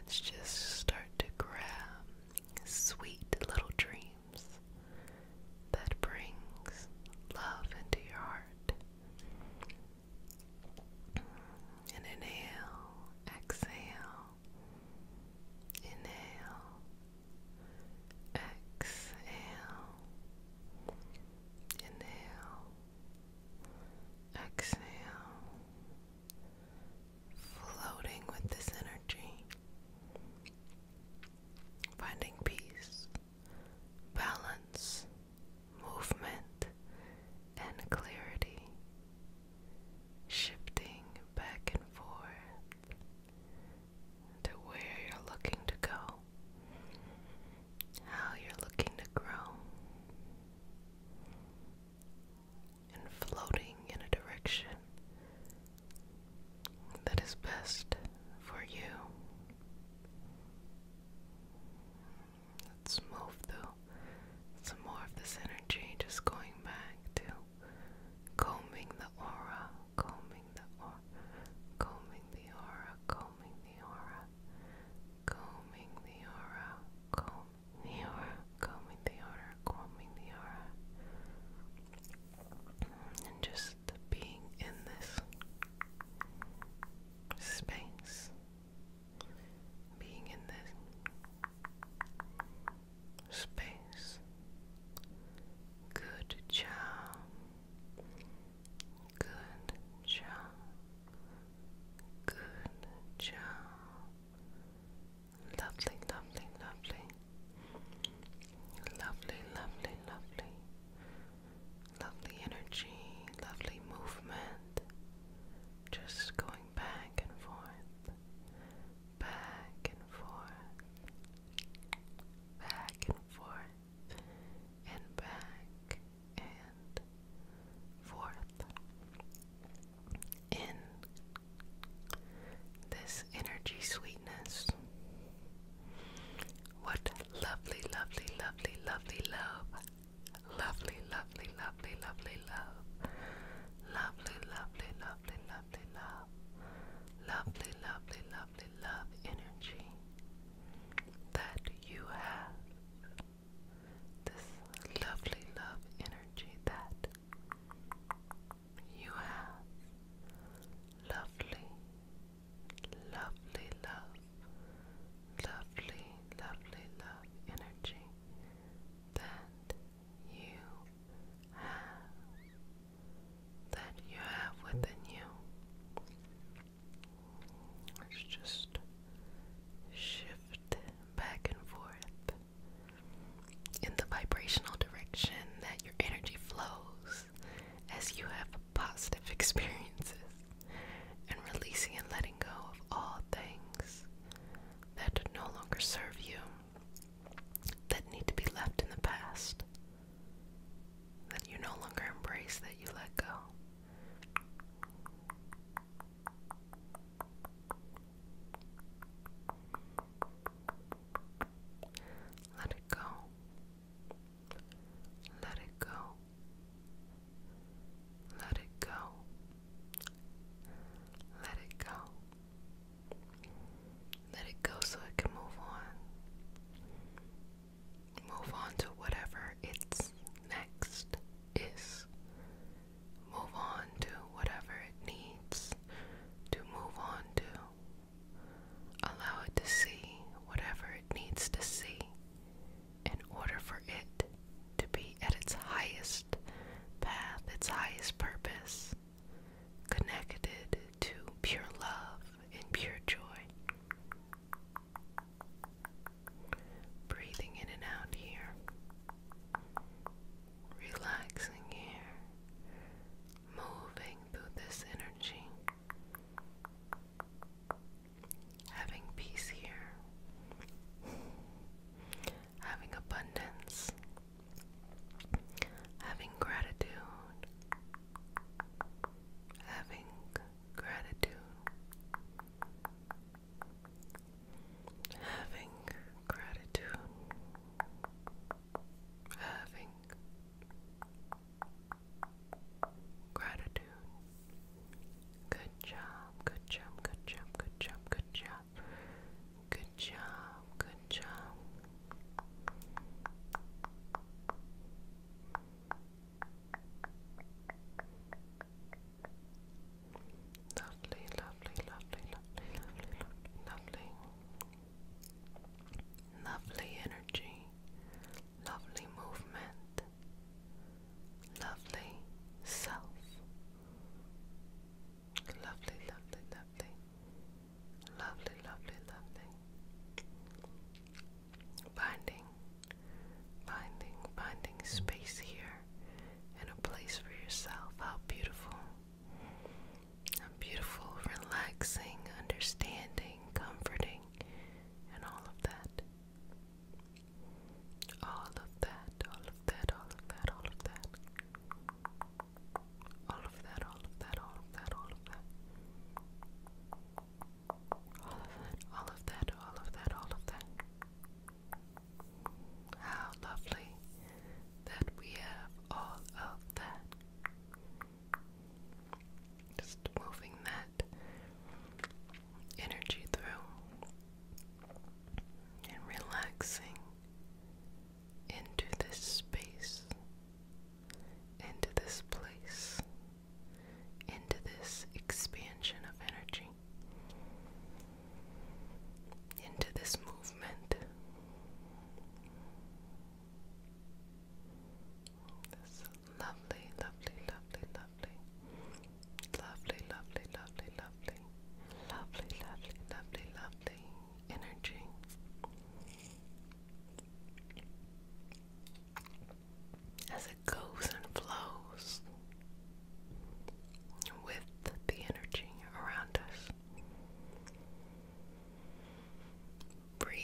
let's just start to grab sweet little dreams that brings love into your heart. And inhale, exhale, inhale, exhale, inhale, exhale, floating with this energy,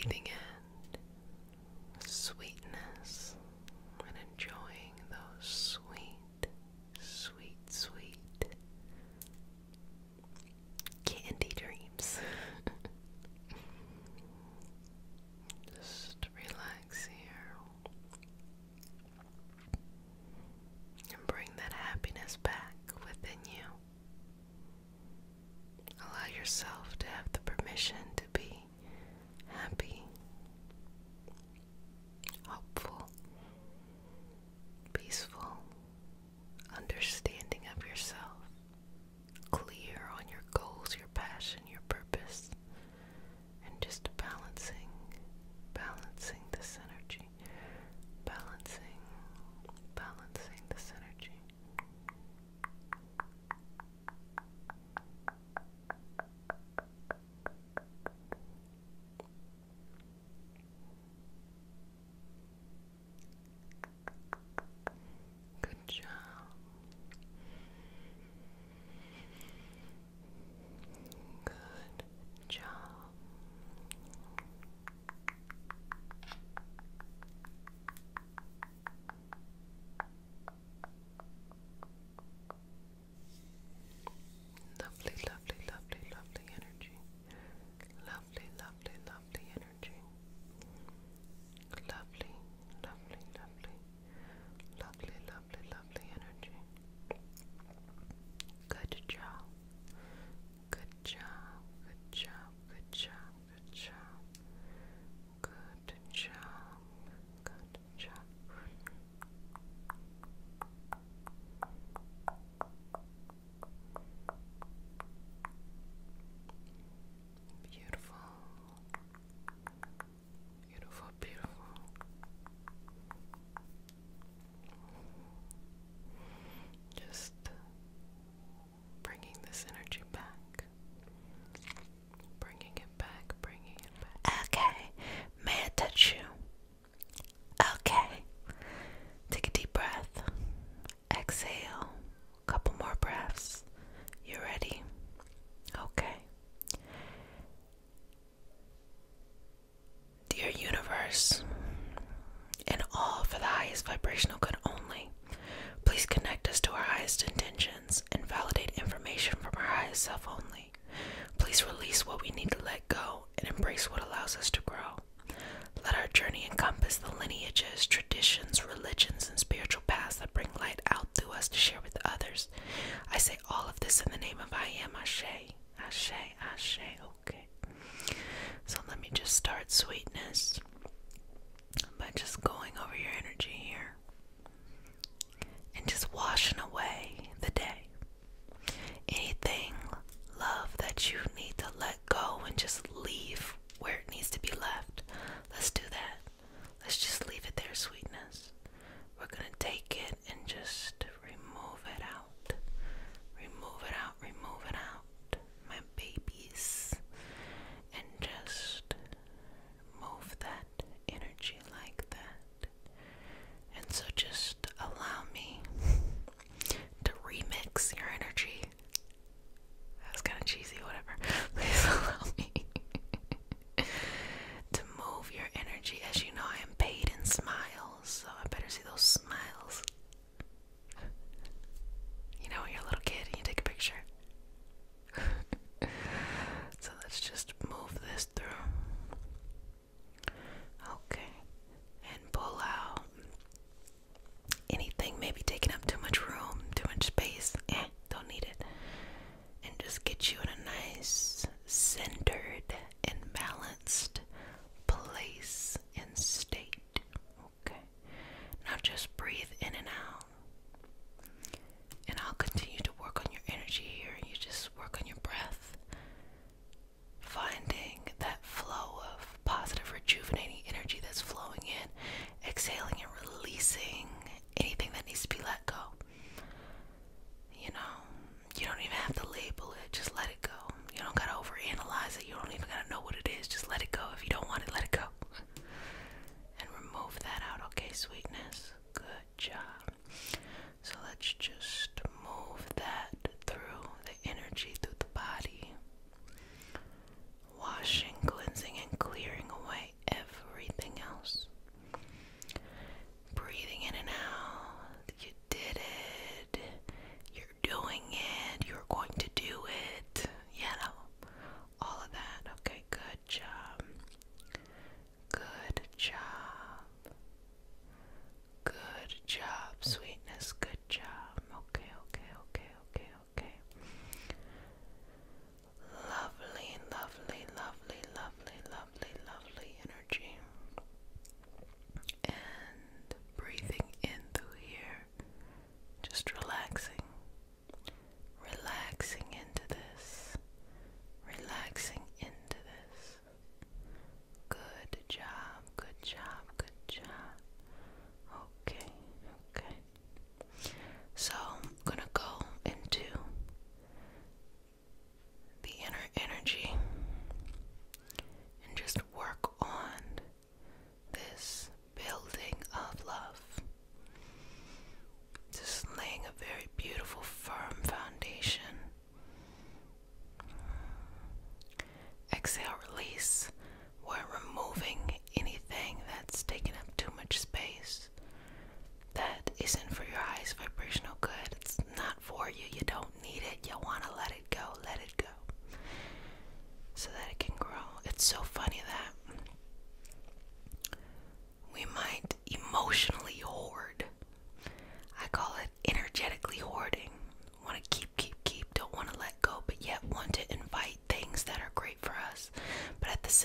breathing in sweetness and enjoying those sweet, sweet, sweet candy dreams. Just relax here and bring that happiness back within you. Allow yourself to have the permission to be happy, hopeful, peaceful, understanding of yourself, clear on your goals, your passion, your purpose, and just balancing this energy, balancing this energy. Good job. Good job. Lovely, lovely, lovely, lovely energy. Lovely, lovely, lovely energy. Lovely, lovely, lovely, lovely, lovely, lovely energy. Good job. Good job. Good job. Good job. Good job. Good job. Good job. Beautiful. Beautiful, beautiful. Just bringing this energy back. Bringing it back, bringing it back. Okay, may I touch you? Okay. Take a deep breath. Exhale. A couple more breaths. You ready? Okay. Dear universe, and all for the highest vibrational good only, please connect us to our highest intentions and validate information from our highest self only. Please release what we need to let go and embrace what allows us to grow. Let our journey encompass the lineages, traditions, religions, and spiritual paths that bring light out through us to share with others. I say all of this in the name of I am Ashe. Ashe, Ashe, okay. So let me just start sweetness by just going over your energy here and just washing away the day. Anything, love, that you need to let go and just leave where it needs to be left. Let's do that. Let's just leave it there, sweetness. We're gonna take it and just remove it out. Remove it out, remove it out, my babies. And just move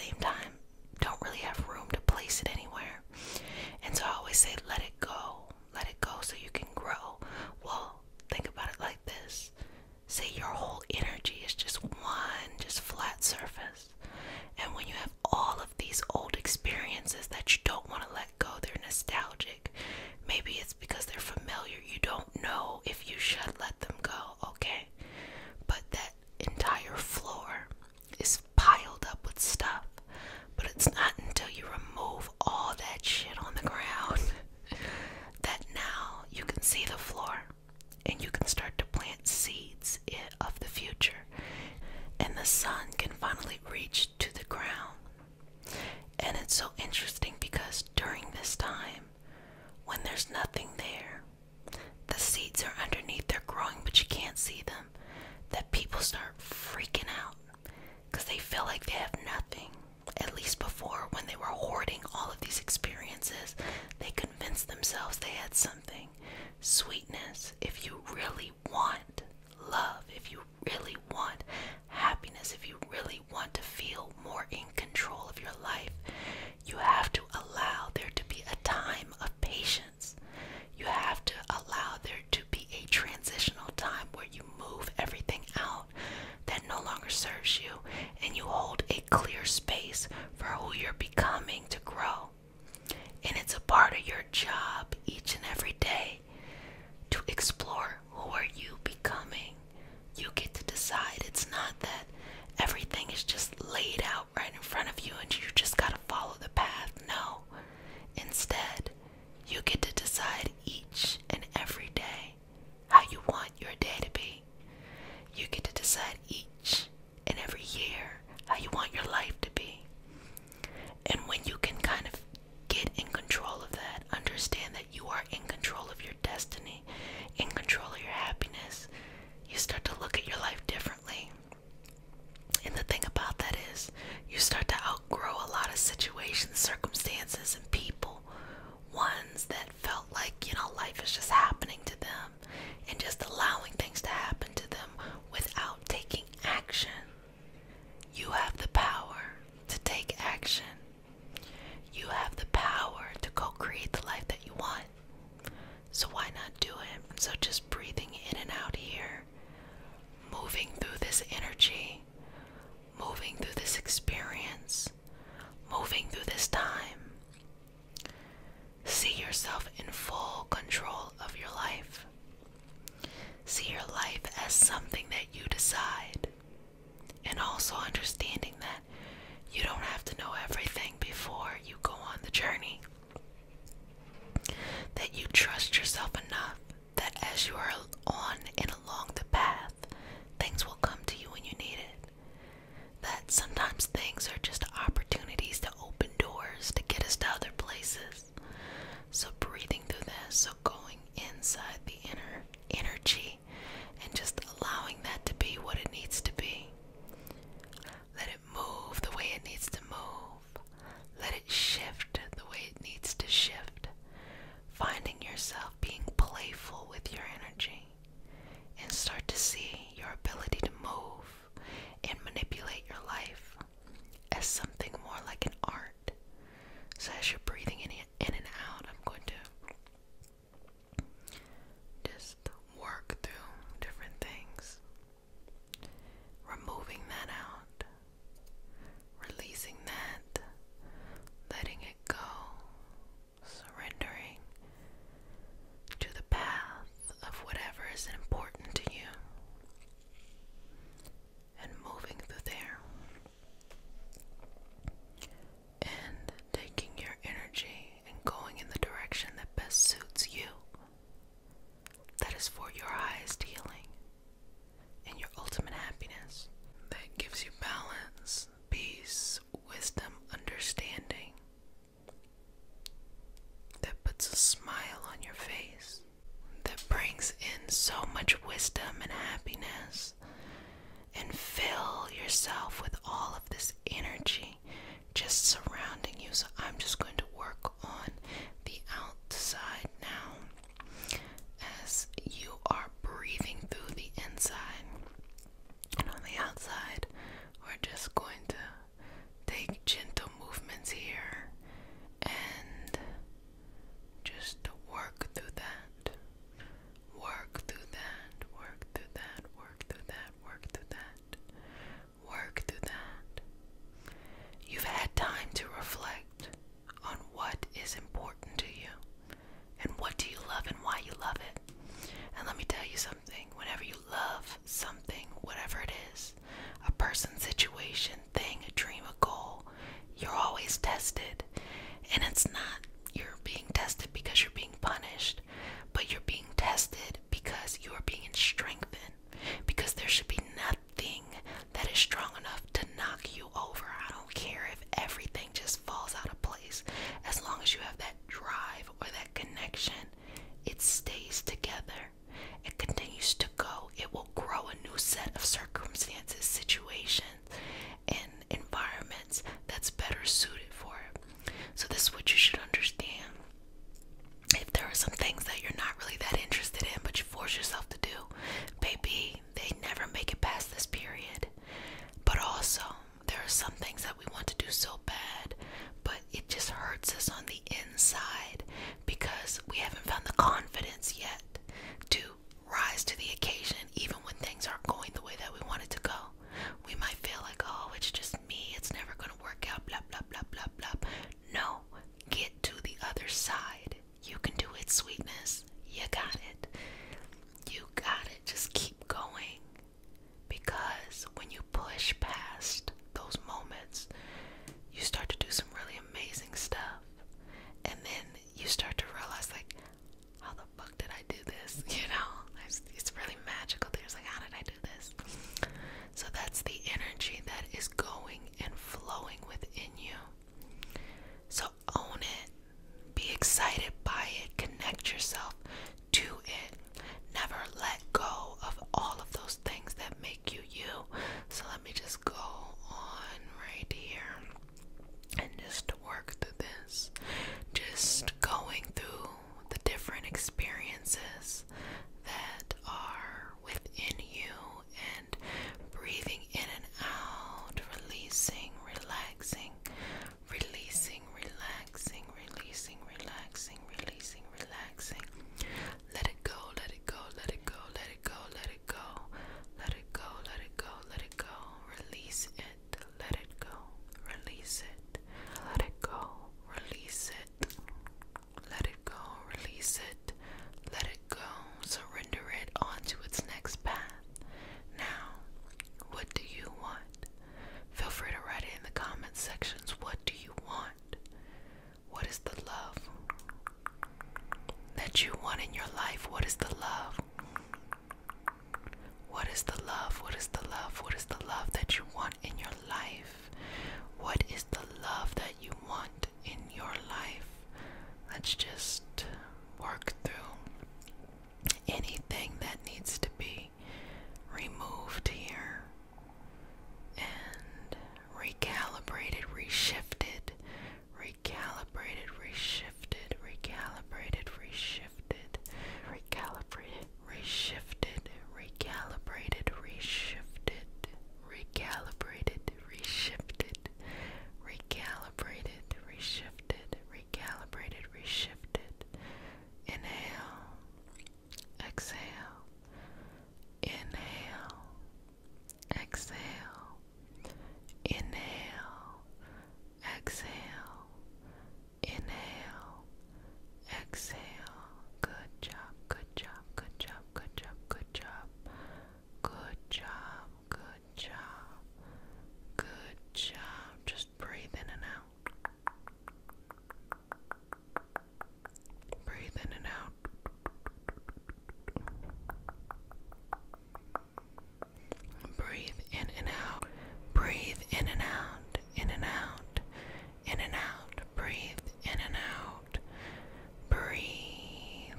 same time don't really have room to place it anywhere. And so I always say, let it go so you can grow. Well, think about it like this. Say your whole energy is just flat surface. And when you have all of these old experiences that you don't want to let go, they're nostalgic. Maybe it's because they're familiar. You don't know if you should let them go, okay? But that entire floor is piled up with stuff. But it's not until you remove all that shit on the ground that now you can see the floor and you can start to plant seeds of the future. And the sun can finally reach to the ground. And it's so interesting because during this time, when there's nothing there, the seeds are underneath, they're growing, but you can't see them, that people start freaking out because they feel like they have nothing. At least before, when they were hoarding all of these experiences, they convinced themselves they had something. Sweetness, if you really want love, if you really want happiness, if you really want to feel more in control of your life, you have to allow there to be a time of patience. You have to allow there to be a transitional time where you move everything out that no longer serves you, and you hold a clear space for who you're becoming to grow. And it's a part of your job each and every day to explore who are you becoming. You get to decide. It's not that everything is just laid out right in front of you and you just gotta follow the path. No. Instead, you get to decide each and every day how you want your day to be. You get to decide each and every year how you want your life to be. And when you can kind of get in control of that, understand that you are in control of your destiny, in control of your happiness, you start to look at your life differently. And the thing about that is, you start to outgrow a lot of situations, circumstances, and people. Ones that felt like, life is just happening to them, and just allowing things to happen to them without taking action. You have the power to take action. You have the power to co-create the life that you want. So why not do it? So just breathing in and out here, moving through this energy, moving through this experience, moving through this time. See yourself in full control of your life. See your life as something that you decide. And also understanding that you don't have to know everything before you go on the journey. That you trust yourself enough that as you are on and along the path, things will come to you when you need it. That sometimes things are just opportunities to open doors to get us to other places. So breathing through this, so going inside the inner energy and just allowing that to be what it needs to be. Let it move the way it needs to move. Let it shift the way it needs to shift. Finding yourself being playful with your energy, and start to see your ability to move and manipulate your life as something more like an art. So as you're breathing in and out, I'm going to just work through different things. Removing that out. Releasing that. Letting it go. Surrendering to the path of whatever is important to you. And moving through there. And taking your energy and going in the direction that best suits you. That is for your highest healing and your ultimate happiness. That gives you balance, peace, wisdom, understanding. That puts a smile on your face. That brings in so much wisdom and happiness. And fill yourself with all of this energy just surrounding you. So I'm just going to work on the outside now as you are breathing through the inside. And on the outside, we're just going to take gentle side. You can do it, sweetness. You got it. You got it. Just keep going. Because when you push past those moments, you start to do some really amazing stuff. And then you start to realize, like, how the fuck did I do this? You know, it's really magical. There's like, how did I do this? So that's the energy that is going and flowing within you. So own it. Be excited by it. Connect yourself to it. Never let go of all of those things that make you you. So let me just go on right here and just work through this. Just going through the different experiences that are within you and breathing in and out, releasing, relaxing, releasing, relaxing, releasing, relaxing, releasing, relaxing. Let it go, let it go, let it go, let it go, let it go, let it go, let it go, let it go. Release it, let it go, release it, let it go, release it, let it go, release it, let it go. Surrender it onto its next path. Now, what do you want? Feel free to write it in the comment sections. What do you want? What is the love that you want in your life? What is the love? What is the love? What is the love? What is the love that you want in your life? What is the love that you want in your life? Let's just work through anything that needs to be removed here and recalibrated, reshifted, recalibrated, reshifted, recalibrated, reshifted, recalibrated, reshifted, recalibrated, reshifted, recalibrated, reshifted, recalibrated, reshifted, recalibrated, reshifted. Inhale, exhale, inhale, exhale, inhale, exhale, inhale, exhale. Good job, good job, good job, good job, good job, good job, good job, good job. Just breathe in and out. Breathe in and out. Breathe in and out. Breathe in and out. In and out. In and out. Breathe in and out. Breathe.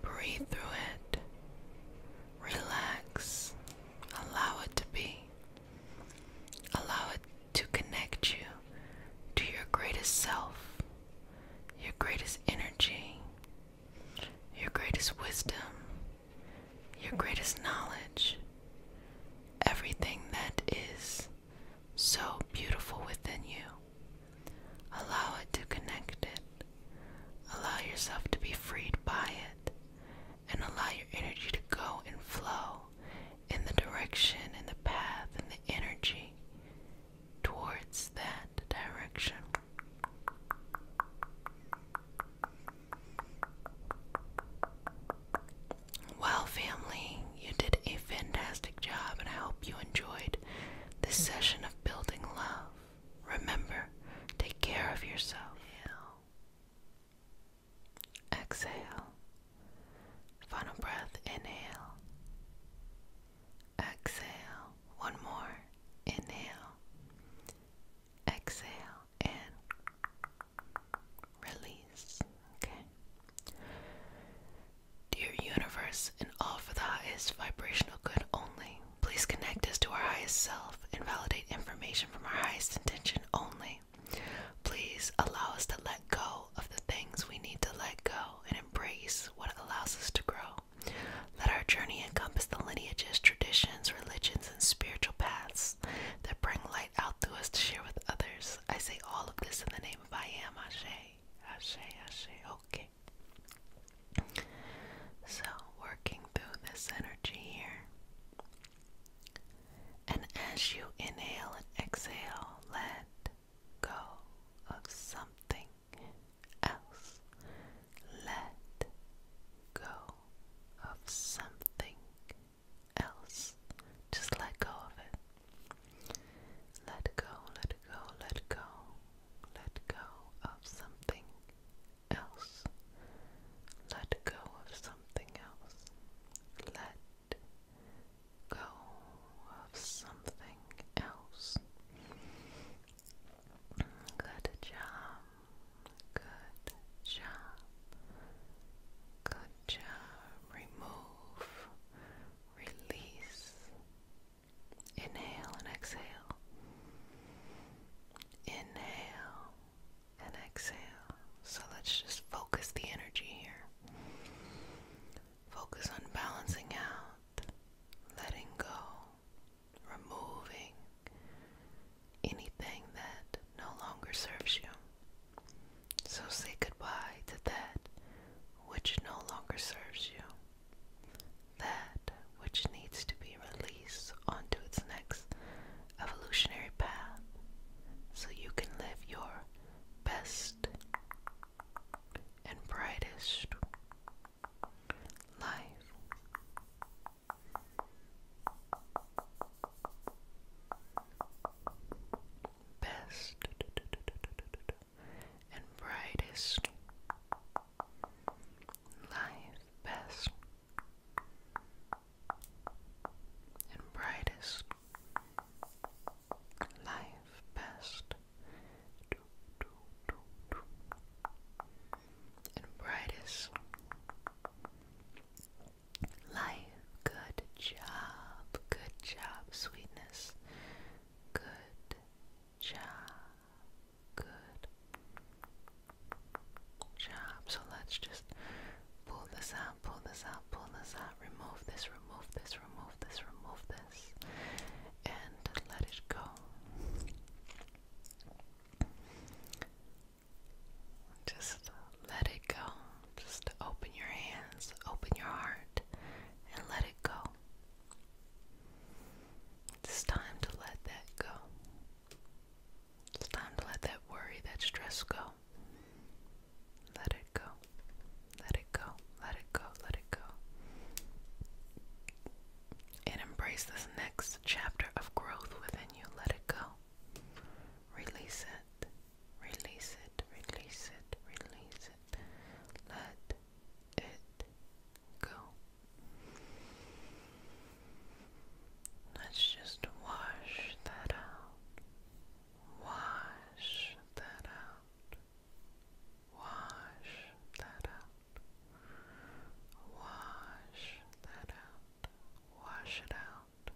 Breathe through it. Relax. Allow it to be. Allow it to connect you to your greatest self, your greatest energy, your greatest wisdom, your greatest knowledge, everything that is so beautiful within you. Allow it to connect it. Allow yourself to be freed by it, and allow your energy to go and flow in the direction, in the path, in the energy towards that direction. Well, family, you did a fantastic job, and I hope you enjoyed this session of building love. Remember, take care of yourself. Exhale. Final breath, inhale. Exhale. One more. Inhale. Exhale and release. Okay. Dear universe, and all for the highest vibrational good only, please connect us to our highest self and validate information from our highest intention only. Please allow us to let go of the things we need to let go and embrace what allows us to grow. Let our journey encompass the lineages, traditions, religions, and spiritual paths that bring light out through us to share with others. I say all of this in the name of I am. Ashe, Ashe, Ashe. Okay. So, working through this energy here. And as you inhale and exhale, next chapter of growth within you. Let it go. Release it. Release it. Release it. Release it. Let it go. Let's just wash that out. Wash that out. Wash that out. Wash that out. Wash it out.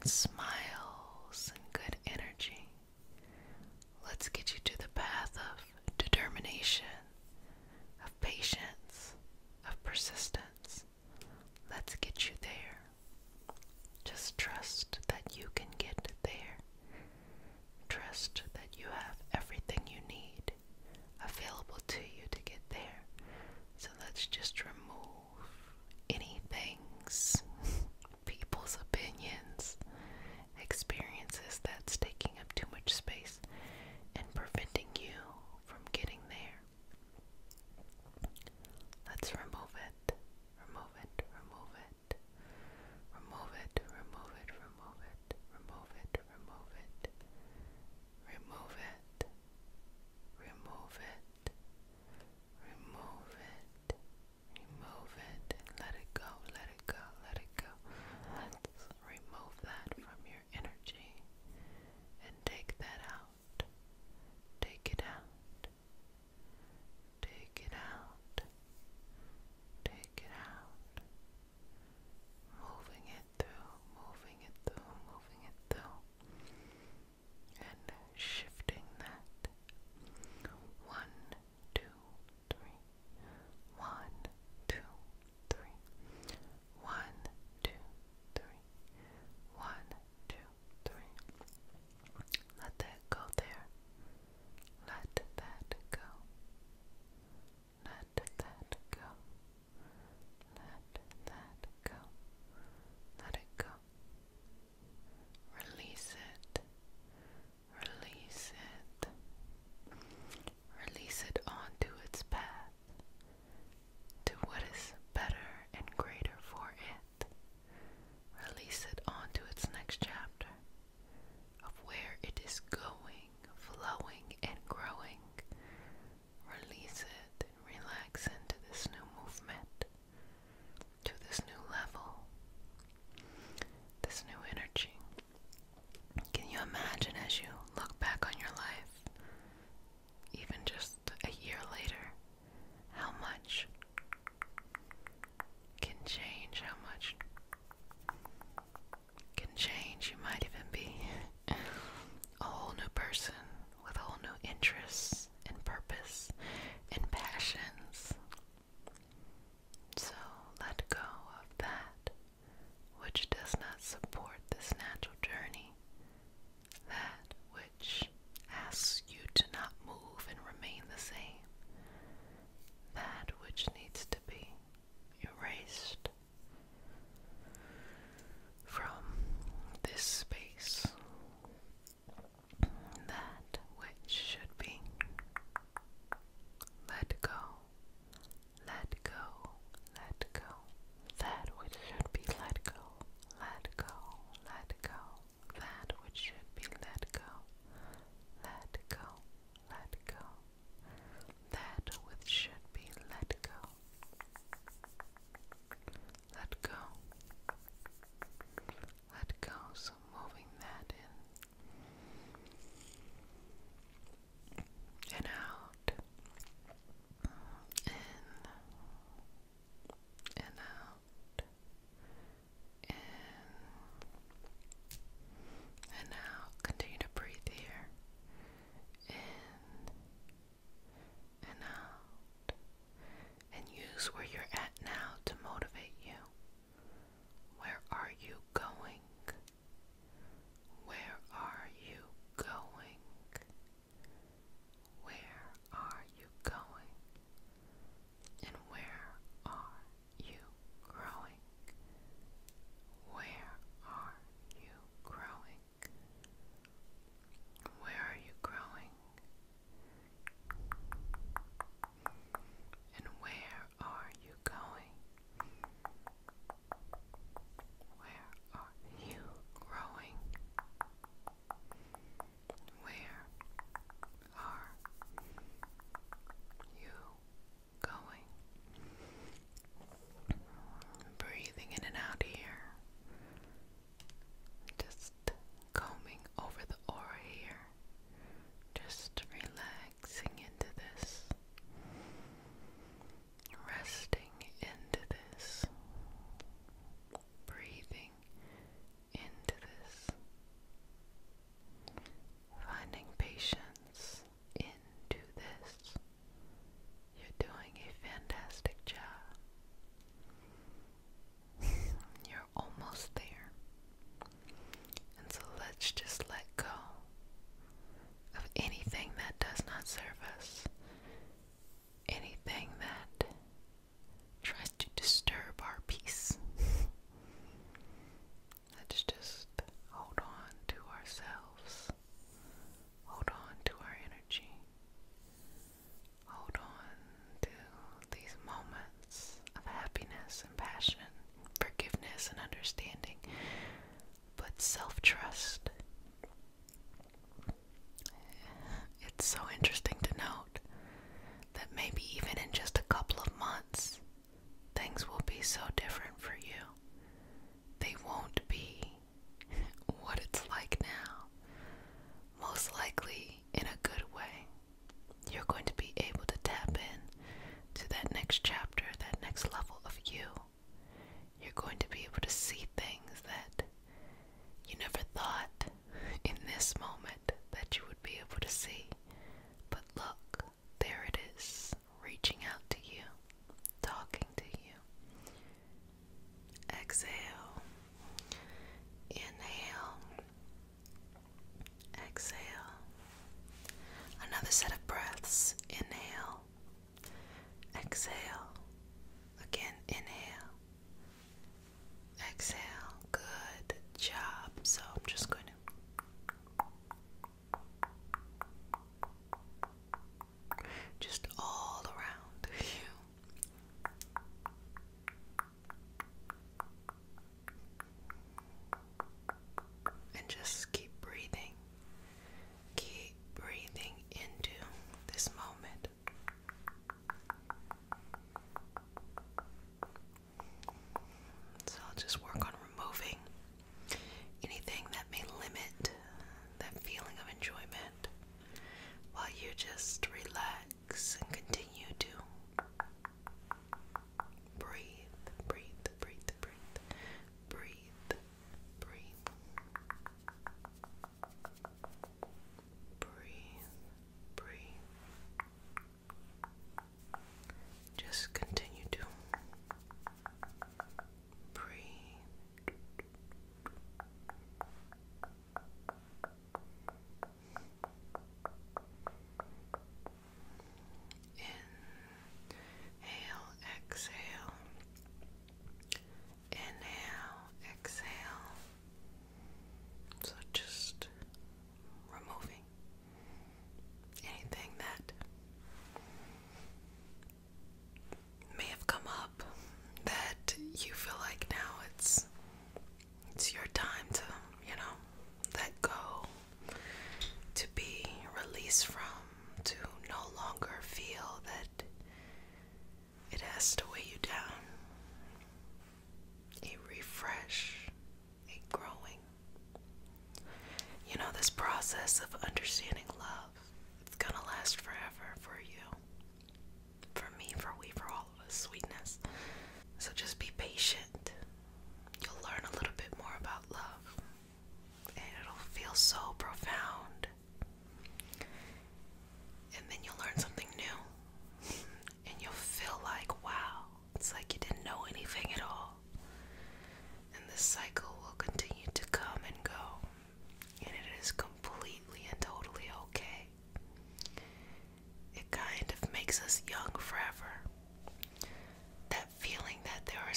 smiles and good energy. Let's get you to the path of determination, of patience, of persistence. Let's get you there. Just trust that you can get there. Trust that you have everything you need available to you to get there. So let's just remove any things, people's opinions,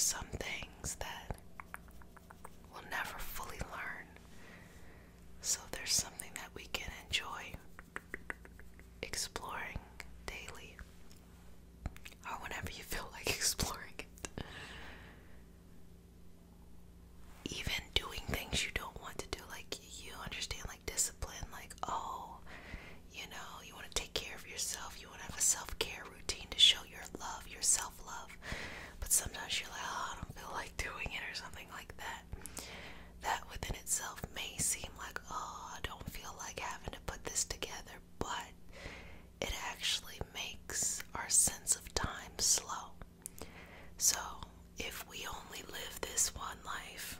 some things that we'll never fully learn. So there's something that we can enjoy exploring daily, or whenever you feel like exploring it. Even doing things you don't want to do, like you understand, like discipline, like, oh, you know, you want to take care of yourself, you want to have a self-care routine to show your love, your self-love, but sometimes you're like, oh, I don't feel like doing it, or something like that. That within itself may seem like, oh, I don't feel like having to put this together, but it actually makes our sense of time slow. So if we only live this one life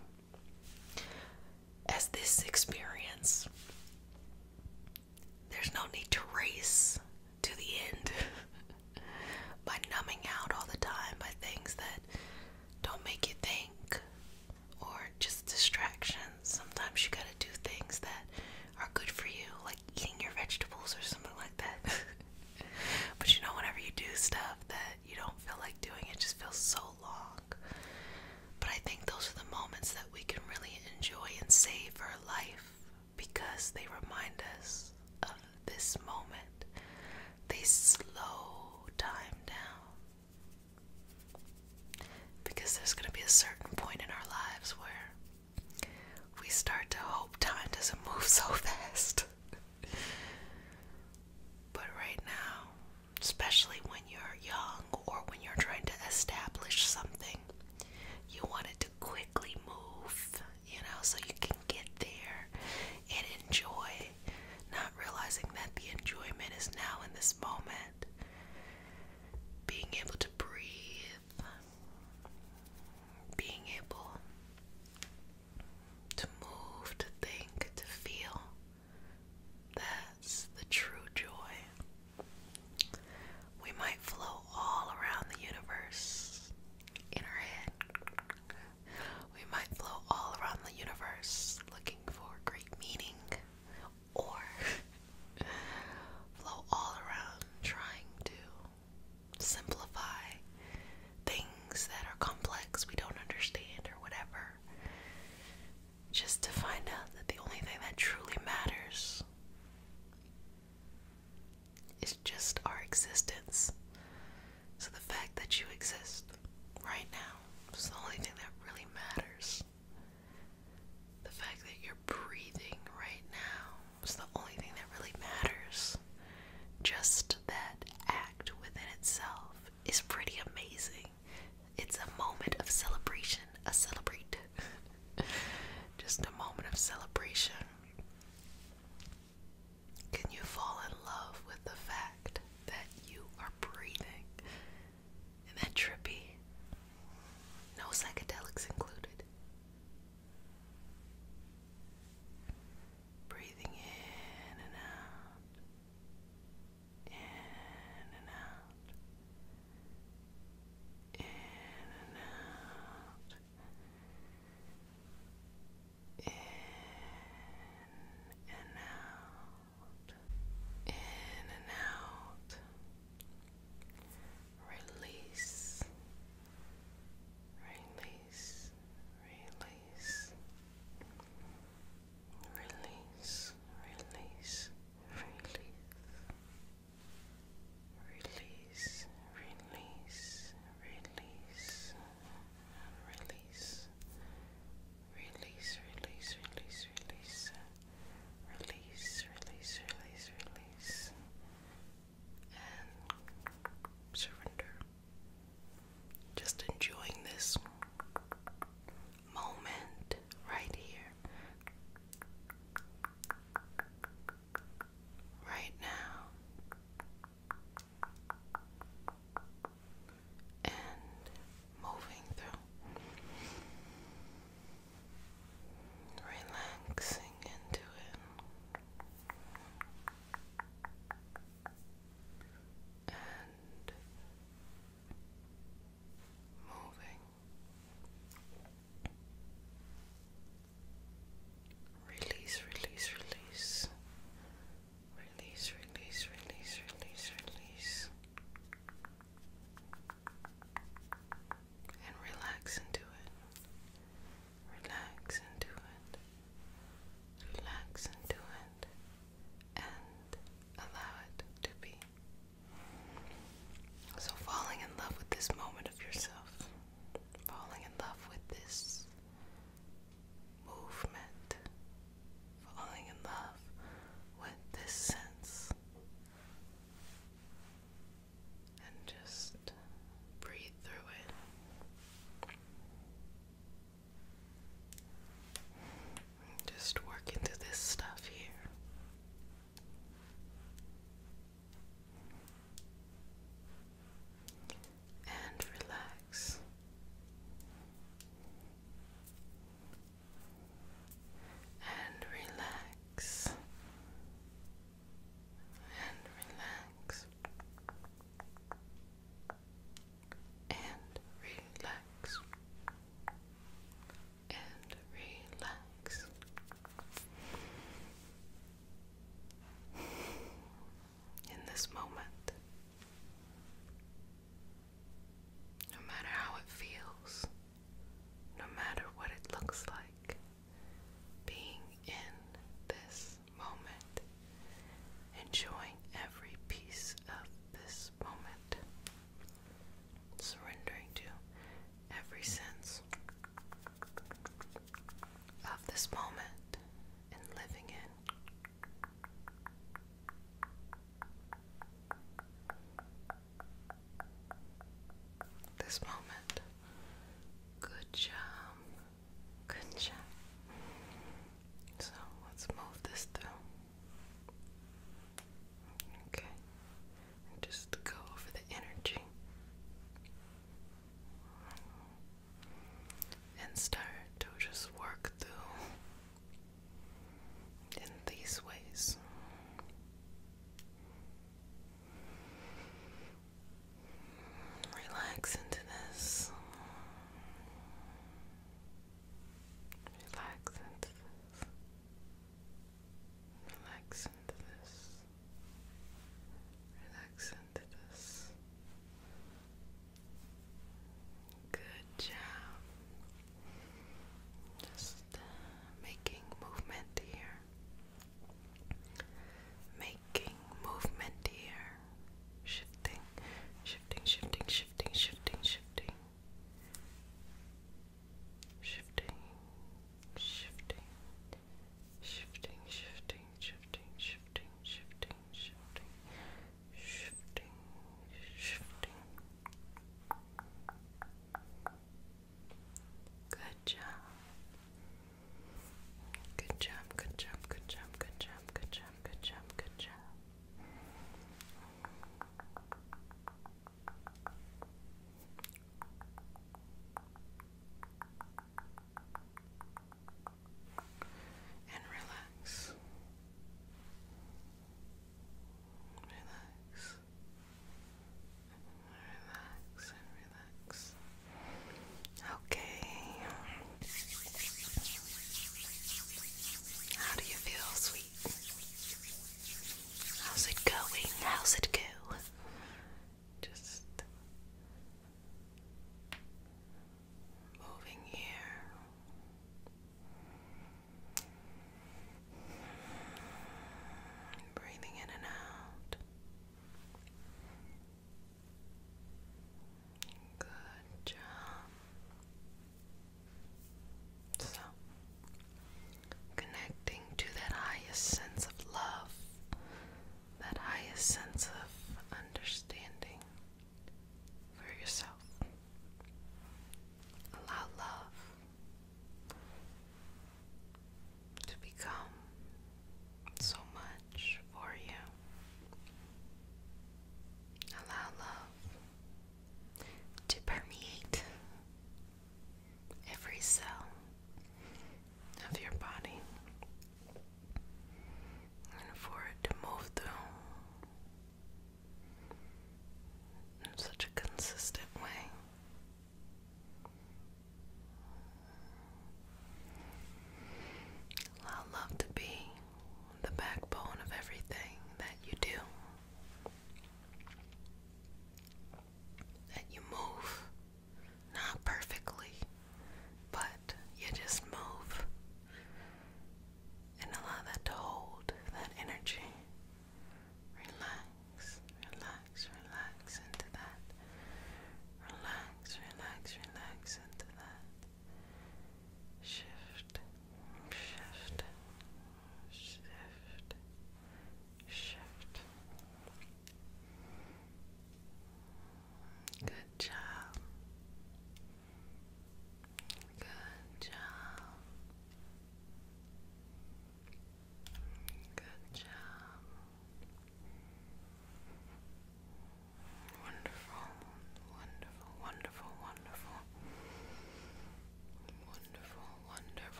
as this experience, there's no need to race to the end by numbing out all the time by things that don't make you think, or just distractions. Sometimes you gotta do things that are good for you, like eating your vegetables or something like that. But you know, whenever you do stuff that you don't feel like doing, it just feels so long. But I think those are the moments that we can really enjoy and savor life, because they remind us of this moment. They slow time down. Because there's going to be a certain point in our lives where we start to hope time doesn't move so fast. But right now, especially when you're young or when you're trying to establish something, you want it to quickly move, you know, so you can get there and enjoy, not realizing that the enjoyment is now in this moment. Being able to breathe, being able to move, to think, to feel,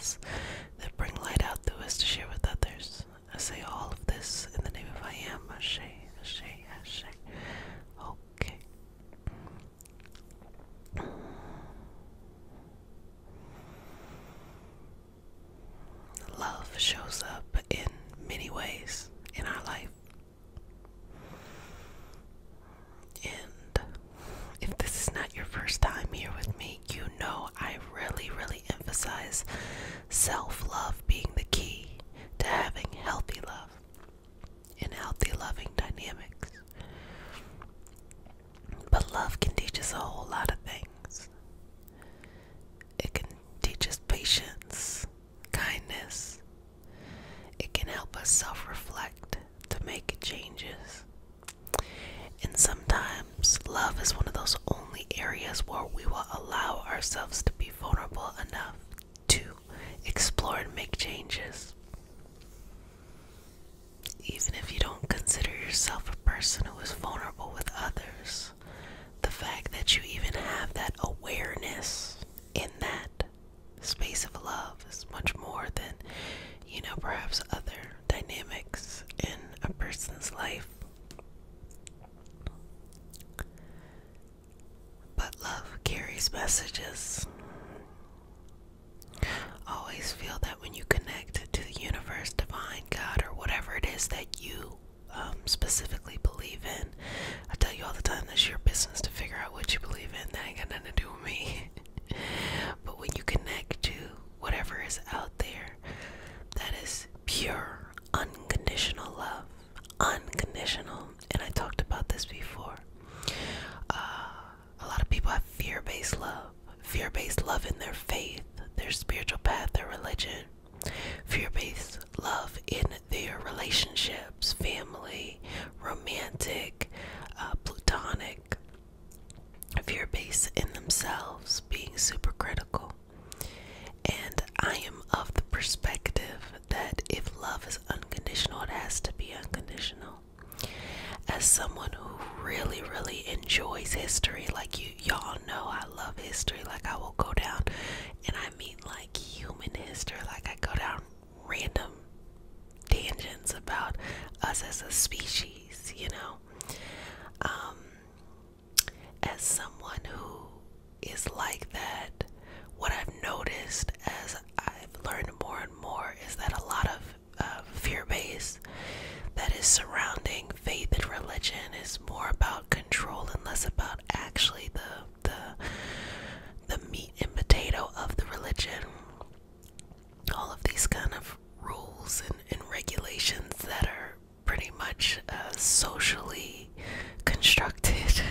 us, that bring light out through us to share with others. I say all of this in the name of I am. Ashe, Ashe, Ashe. Okay. Love shows up in many ways in our life. And if this is not your first time here with me, you know I really, really emphasize self-love being the key to having healthy love and healthy loving dynamics. But love can teach us a whole lot of things. It can teach us patience, kindness. It can help us self-reflect to make changes. And sometimes love is one of those only areas where we will allow ourselves to be vulnerable enough to explore and make changes. Even if you don't consider yourself a person who is vulnerable with others, the fact that you even have that awareness in that space of love is much more than, perhaps other dynamics in a person's life. But love carries messages. Always feel that when you connect to the universe, divine, God, or whatever it is that you specifically believe in, I tell you all the time, that's your business to figure out what you believe in. That ain't got nothing to do with me. But when you connect to whatever is out there, that is pure, unconditional love. Unconditional. And I talked about this before. A lot of people have fear-based love. Fear-based love in their faith, their spiritual path, their religion. Fear-based love in their relationships, family, romantic, platonic. Fear-based in themselves, being super critical. And I am of the perspective that if love is unconditional, it has to be unconditional. As someone who really, really enjoys history, like y'all know I love history, like I will go down, and I mean like human history, like I go down random tangents about us as a species, as someone who is like that, what I've noticed as I've learned more and more is that a lot of fear-based that is surrounding faith and religion is more about control and less about actually the meat and potato of the religion. All of these kind of rules and regulations that are pretty much socially constructed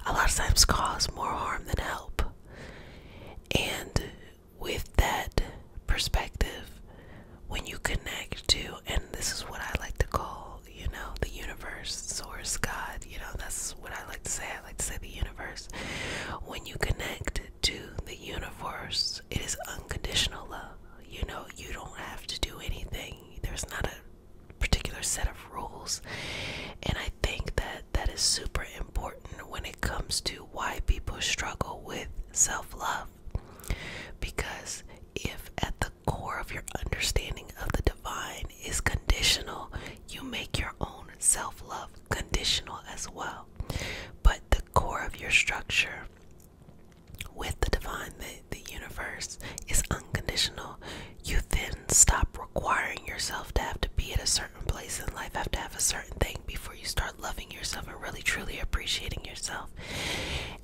a lot of times cause more harm than help. And with that perspective, when you connect to, and this is what I like to call, the universe, source, God, that's what I like to say. I like to say the universe. When you connect to the universe, it is unconditional love. You don't have to do anything. There's not a particular set of rules. And I think that is super important when it comes to why people struggle with self-love. Because if at the core of your understanding of the divine is conditional, you make your own self-love conditional as well. But the core of your structure with the divine, the universe, is unconditional. You then stop requiring yourself to have to be at a certain place in life, have to have a certain thing before you start loving yourself and really truly appreciating yourself.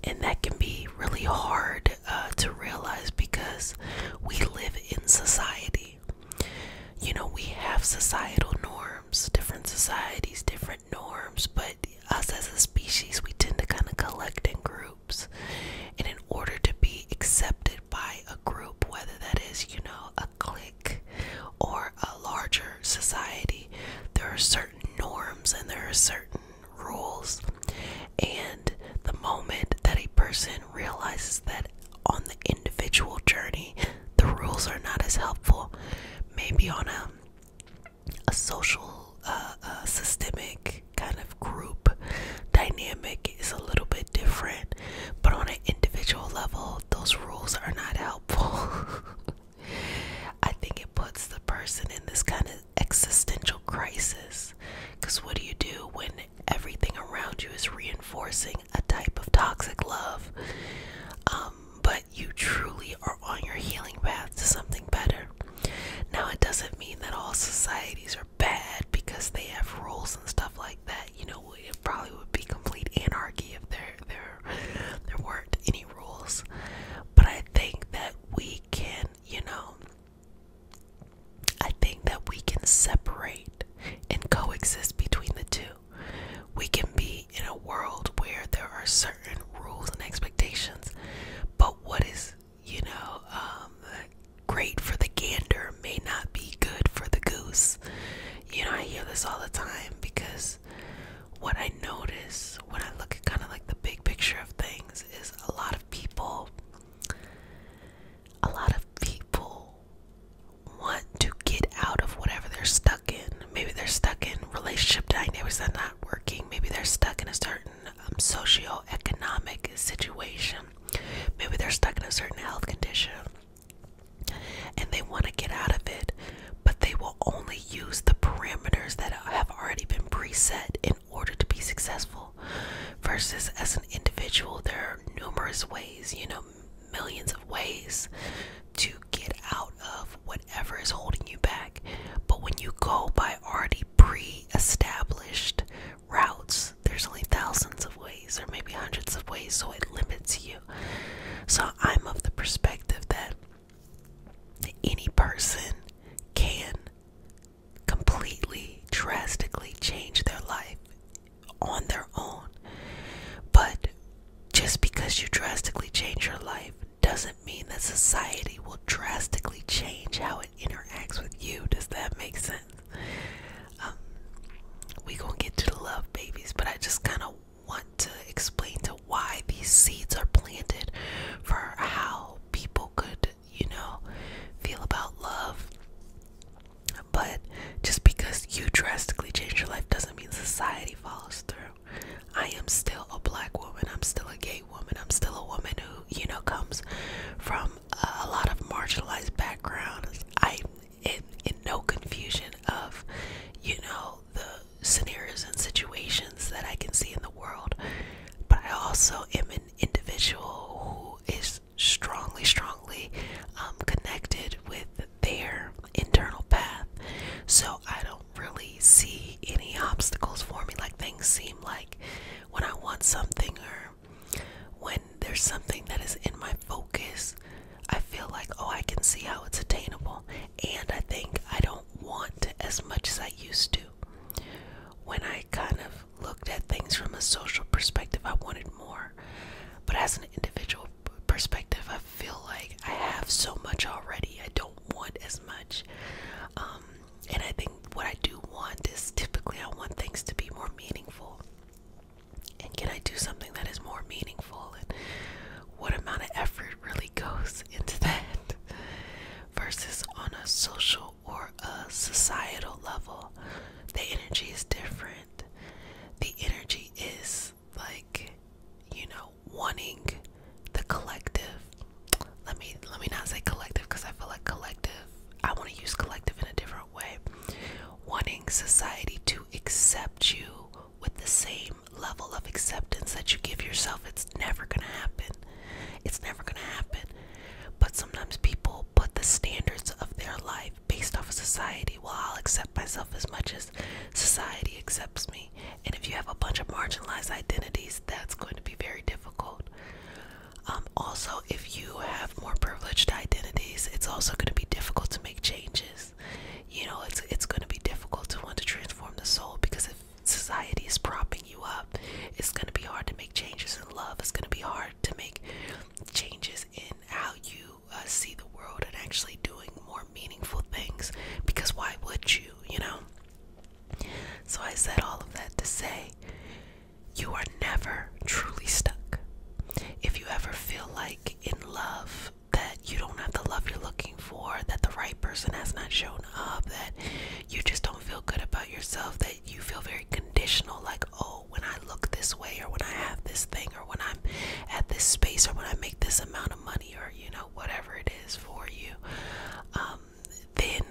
And that can be really hard to realize because we live in society. We have societal norms, different societies, different norms, but us as a species, we tend to kind of collect in groups. And in order to be accepted by a group, whether that is, a clique or a larger society, there are certain norms and there are certain rules. And the moment that a person realizes that on the individual journey, the rules are not as helpful, maybe on a social, systemic kind of group dynamic is a little bit different, but on an individual level, those rules are not helpful. ways to get out of whatever is holding you back. But when you go by already pre-established routes, there's only thousands of ways, or maybe hundreds of ways, so it limits you. So I'm of the perspective that any person can completely, drastically change their life on their own. But just because you drastically change your life doesn't mean that society will drastically change how it interacts with you. Does that make sense? We gonna get to the love, babies, but I just kind of want to explain to why these seeds are planted for how people could, feel about love. But just because you drastically change your life doesn't mean society follows through. I am still a black woman. I'm still a gay woman. I'm still a woman who, comes from a lot of marginalized backgrounds. I'm in no confusion of, the scenarios and situations that I can see in the world. But I also am an individual who is strongly connected with their internal path. So I don't really see any obstacles for me. Like, things seem like when I want something, or when there's something that is in my focus, I feel like, oh, I can see how it's attainable. And I think I don't want as much as I used to. When I kind of looked at things from a social perspective, I wanted more. But as an individual perspective, I feel like I have so much already. I don't want as much. And I think what I do want is, typically I want things to be more meaningful. And can I do something that is more meaningful? And what amount of effort really goes into that? Versus on a social or a societal level, the energy is different. The energy is like, wanting the collective. Let me not say collective, because I feel like collective, I want to use collective in a different way. Wanting society to accept you with the same level of acceptance that you give yourself. It's never gonna happen. It's never gonna happen. But sometimes people put the standards of their life based off of society. Well, I'll accept myself as much as society accepts me. And if you have a bunch of marginalized identities, that's going to be very difficult. Also, if you have more privileged identities, it's also going to be difficult to make changes. It's going to be difficult to want to transform the soul, because if society is propping you up, it's going to be hard to make changes in love. It's going to be hard to make changes in how you see the world, and actually doing more meaningful things, because why would you, So I said all of that to say, you are never truly stuck. If you ever feel like in love that you don't have the love you're looking for, that the right person has not shown up, that you just don't feel good about yourself, that you feel very conditional, like, oh, when I look this way, or when I have this thing, or when I'm at this space, or when I make this amount of money, or whatever it is for you, then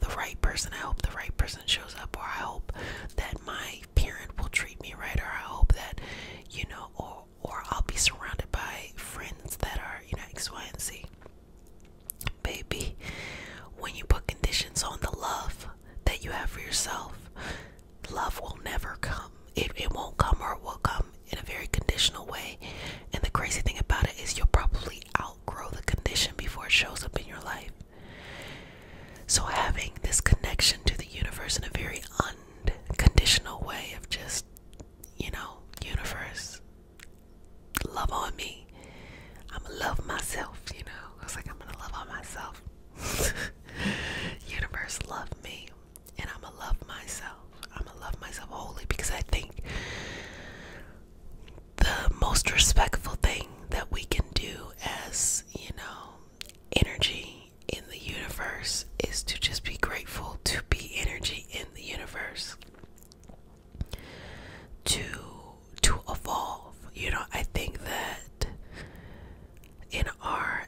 the right person, I hope the right person shows up, or I hope that my parent will treat me right, or I hope that or I'll be surrounded by friends that are X, Y, and Z. Baby, when you put conditions on the love that you have for yourself, love will never come. It won't come, or it will come in a very conditional way. And the crazy thing about it is, you'll probably outgrow the condition before it shows up in your life. So having this connection to the universe in a very unconditional way of just, universe, love on me. I'ma love myself, I was like, I'm gonna love on myself. Universe, love me. And I'ma love myself. I'ma love myself wholly, because I think the most respectful thing that we can do as, energy in the universe is to just be grateful to be energy in the universe. To evolve. I think that in our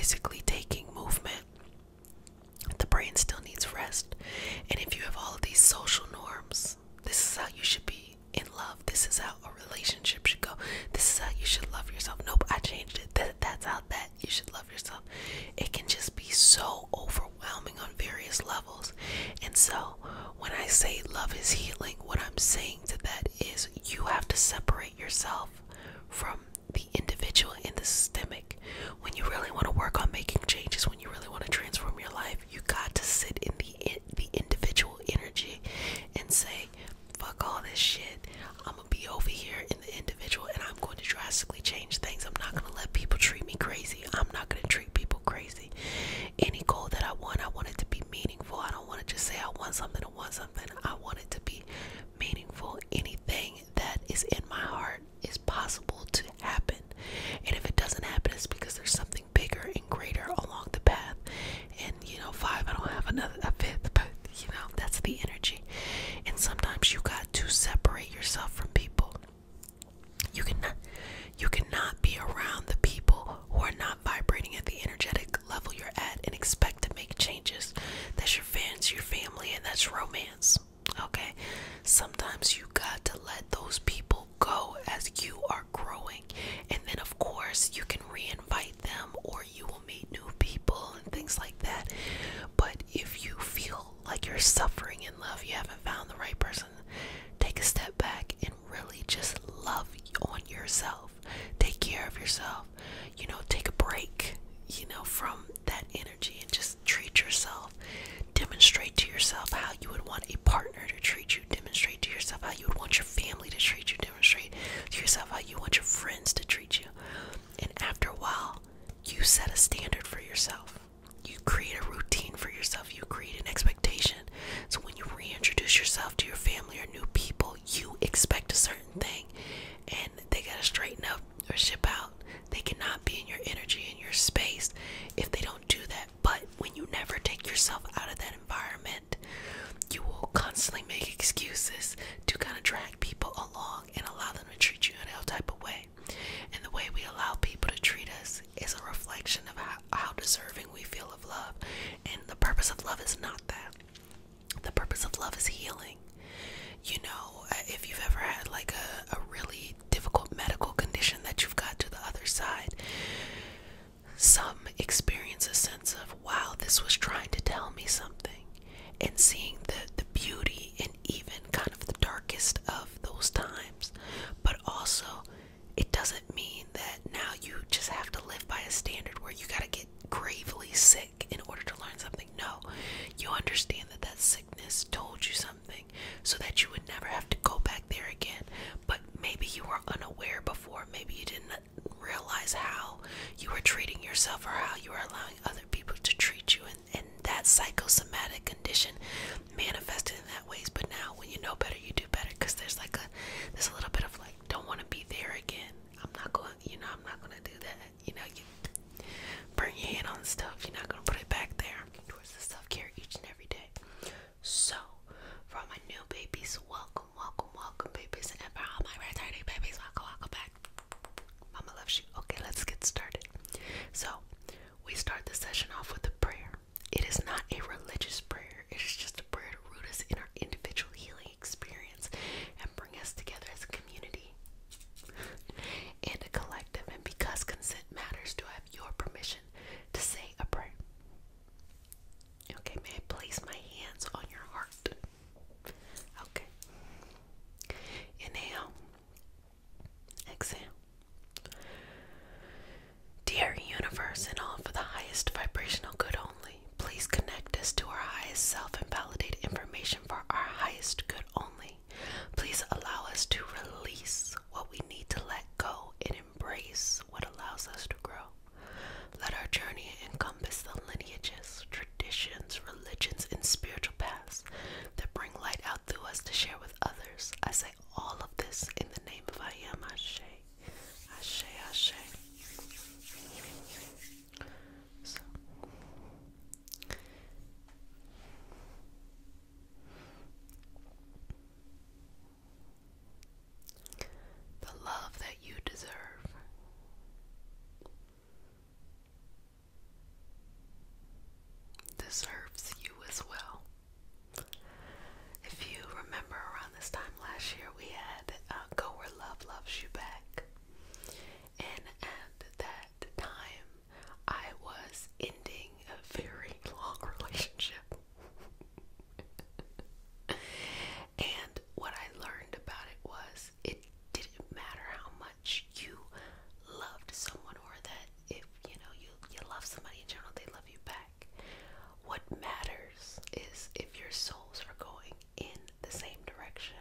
physically taking movement, the brain still needs rest. And if you have all of these social norms, this is how you should be in love, this is how a relationship should go, this is how you should love yourself. Nope, I changed it. That's how that you should love yourself. It can just be so overwhelming on various levels. And so when I say love is healing, what I'm saying to that is you have to separate yourself from the individual and the systemic. When you really want to work on making changes, when you really want to transform your life, you got to sit in the individual energy and say, fuck all this shit. I'm gonna be over here in the individual and I'm going to drastically change things. I'm not gonna let people treat me crazy. I'm not gonna treat people crazy. Any goal that I want it to be meaningful. I don't want to just say I want something. I want it to be meaningful. Anything that is in my heart is possible to happen. And if it doesn't happen, it's because there's something bigger and greater along the path. And 5, I don't have a fifth, but that's the energy. And sometimes you got to separate yourself from people. You cannot be around the people who are not vibrating at the energetic level you're at and expect to make changes. That's your fans, your family, and that's romance. Okay? Sometimes you got to let those people go as you are growing. And then of course you can re-invite them, or you will meet new people and things like that. But if you feel like you're suffering in love, you haven't found the right person, take a step back and really just love on yourself. Take care of yourself. Take a break, from that energy and just treat yourself. Demonstrate to yourself how you would want a partner to treat you. Demonstrate to yourself how you would want your family to treat you. Demonstrate to yourself how you want your friends to treat you. And after a while, you set a standard for yourself. You create a routine for yourself. You create an expectation. So when you reintroduce yourself to your family or new people, you expect a certain thing, and they gotta straighten up or ship out. They cannot be in your energy, in your space, if they don't do that. But when you never take yourself out of that environment, you will constantly make excuses to kind of drag people along and allow them to treat you in a type of way. And the way we allow people to treat us is a reflection of how deserving we feel of love. And the purpose of love is not that. The purpose of love is healing. If you've ever had like a really difficult medical condition that you've got to the other side, some experience a sense of, wow, this was trying to tell me something. And seeing the beauty in even kind of the darkest of those times. But also, it doesn't mean that now you just have to live by a standard where you gotta get gravely sick in order to learn something. No, you understand that sickness told you something so that you would never have to go back there again. But maybe you were unaware before. Maybe you didn't realize how you were treating yourself or how you were allowing other people to treat you, and that psychosomatic condition manifested in that ways. But now when you know better, you do better, because there's a little bit of like, don't want to be there again. I'm not going to do that. You burn your hand on the stove, you're not going to put it back there. Towards the self-care each and every day. So, for all my new babies, welcome, babies, and for all my returning babies, welcome back. Mama loves you. Okay, let's get started. So, we start the session off with a prayer. It is not a religious prayer. It is just a prayer to root us in our individual healing experience and bring us together as a community and a collective. And because consent matters, do I have your permission to say a prayer? serves you as well. If you remember, around this time last year, we had Go Where Love Loves You Back. And at that time, I was ending a very long relationship. And what I learned about it was it didn't matter how much you loved someone, or that if you love somebody in general, they love you back. What matters is if your souls are going in the same direction.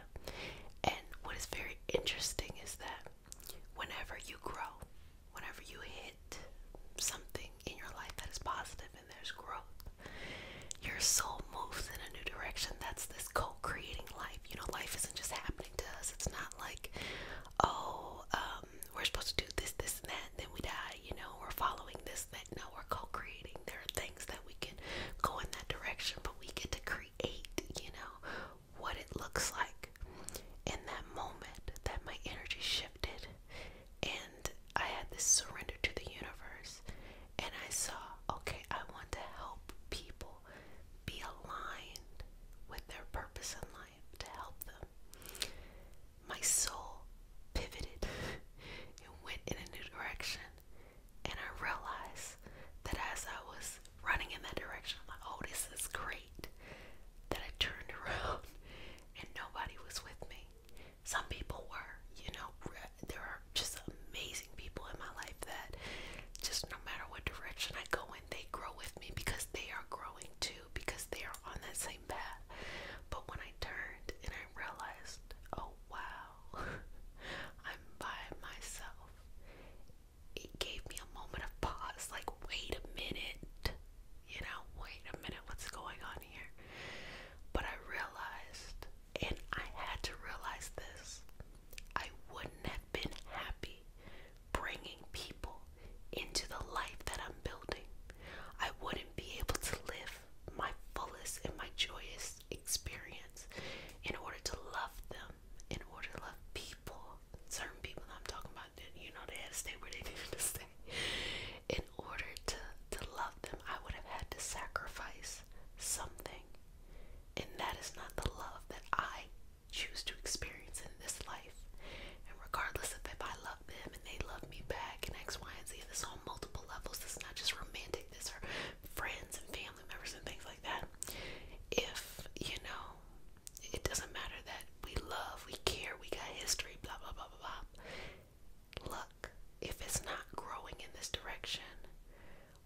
And what is very interesting is that whenever you grow, whenever you hit something in your life that is positive and there's growth, your soul moves in a new direction. That's this co-creating life. Life isn't just happening to us. It's not like, we're supposed to do this, this, and that, and then we die. We're following this, that. No, we're co-creating. There are things that we can go in that direction, but we get to create, what it looks like. In that moment that my energy shifted, and I had this surrender to the universe, and I saw, okay, I want to help people be aligned with their purpose in life, to help them. My soul pivoted and went in a new direction, and I realized that as I was running in that direction, I'm like, oh, this is great, that I turned around and nobody was with me. Some people were, there are just amazing people in my life that just no matter what direction I go in, they grow with me because they are growing too, because they are on that same path. But when I turned and I realized, oh wow, I'm by myself, it gave me a moment of pause, like, wait a minute, what's going on here? But I realized, and I had to realize this, I wouldn't have been happy bringing people into the life that I'm building. I wouldn't be able to live my fullest and my joyous experience in order to love them, in order to love people, certain people that I'm talking about, that they had to stay where they needed to stay. In order to love them, I would have had to sacrifice something, and that is not the love that I choose to experience in this life. And regardless of if I love them and they love me back and X, Y, and Z, this is on multiple levels. This is not just romantic. This are friends and family members and things like that. If it doesn't matter that we love, we care, we got history, blah blah blah blah blah. Look, if it's not growing in this direction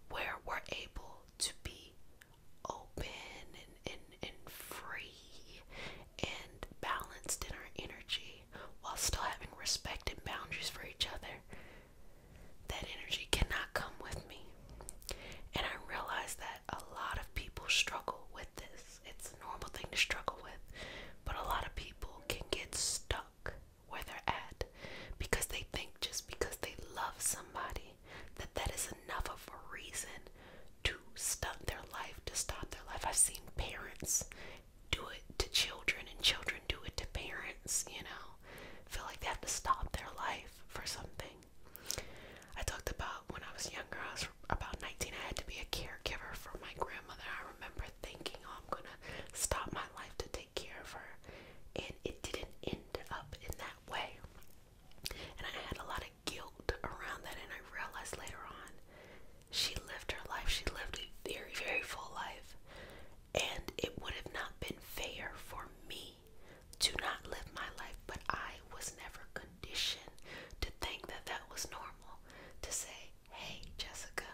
where we're able to be open and free and balanced in our energy while still having respect and boundaries for each other, that energy cannot come with me. And I realize that a lot of people struggle with this. It's a normal thing to struggle with, but a lot of people can get stuck where they're at because they think just because they love somebody that is enough of a reason to stunt their life, to stop their life. I've seen parents do it to children and children do it to parents, feel like they have to stop their life for something. I talked about when I was younger, I was about 19, I had to be a caregiver for my grandmother. I remember thinking, oh, I'm gonna stop my life to take care of her, and it didn't end up in that way. And I had a lot of guilt around that, and I realized later on, she lived her life. She lived a very, very full life, and it would have not been fair for me to not live my life, but I was never conditioned to think that that was normal, to say, hey Jessica,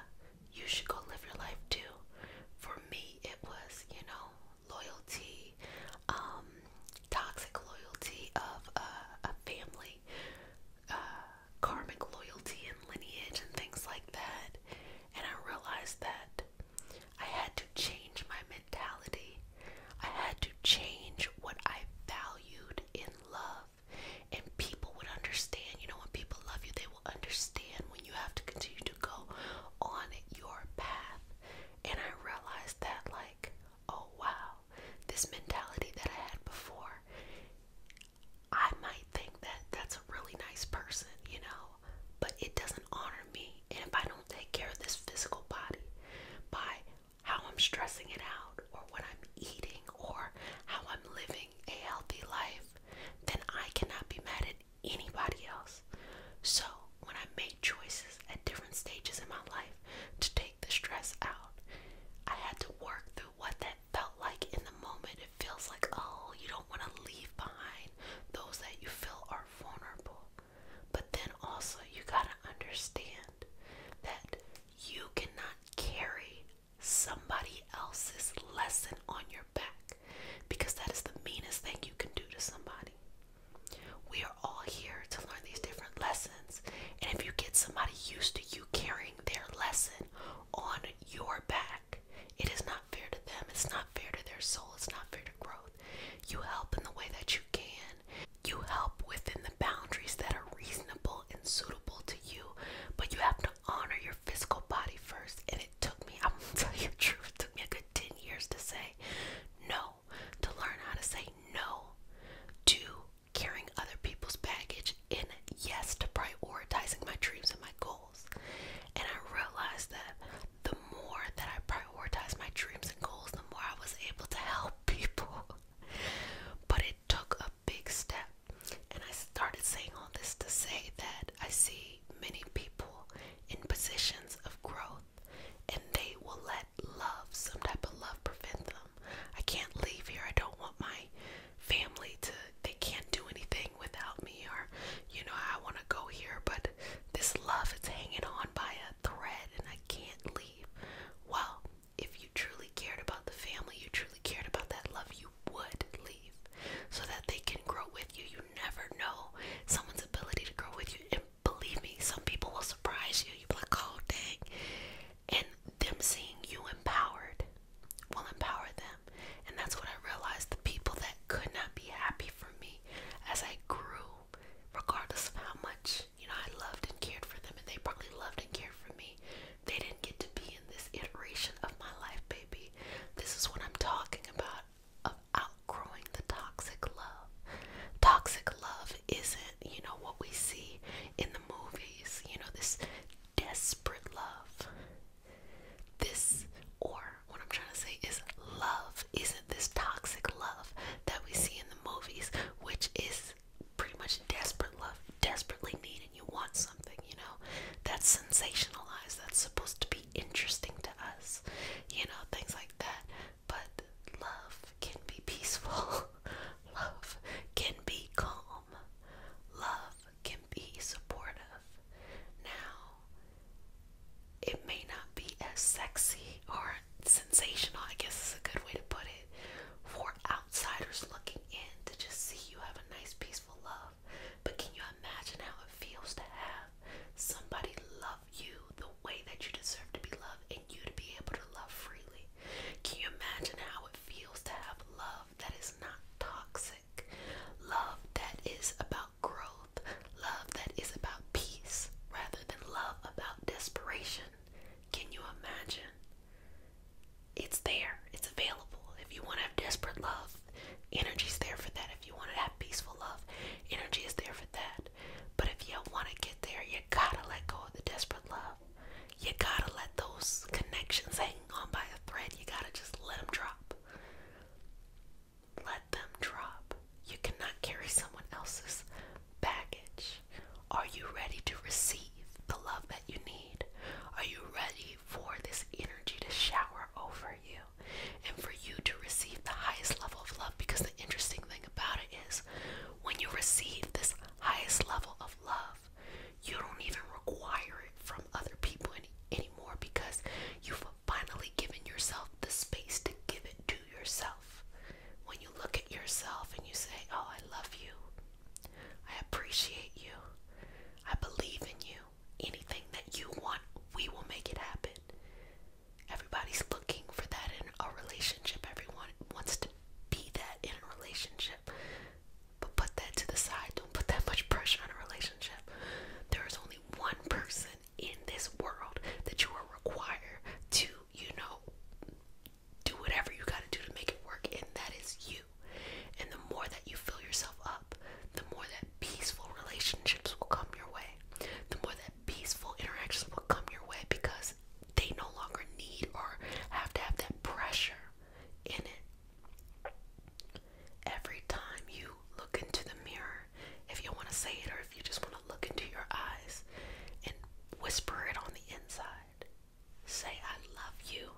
you.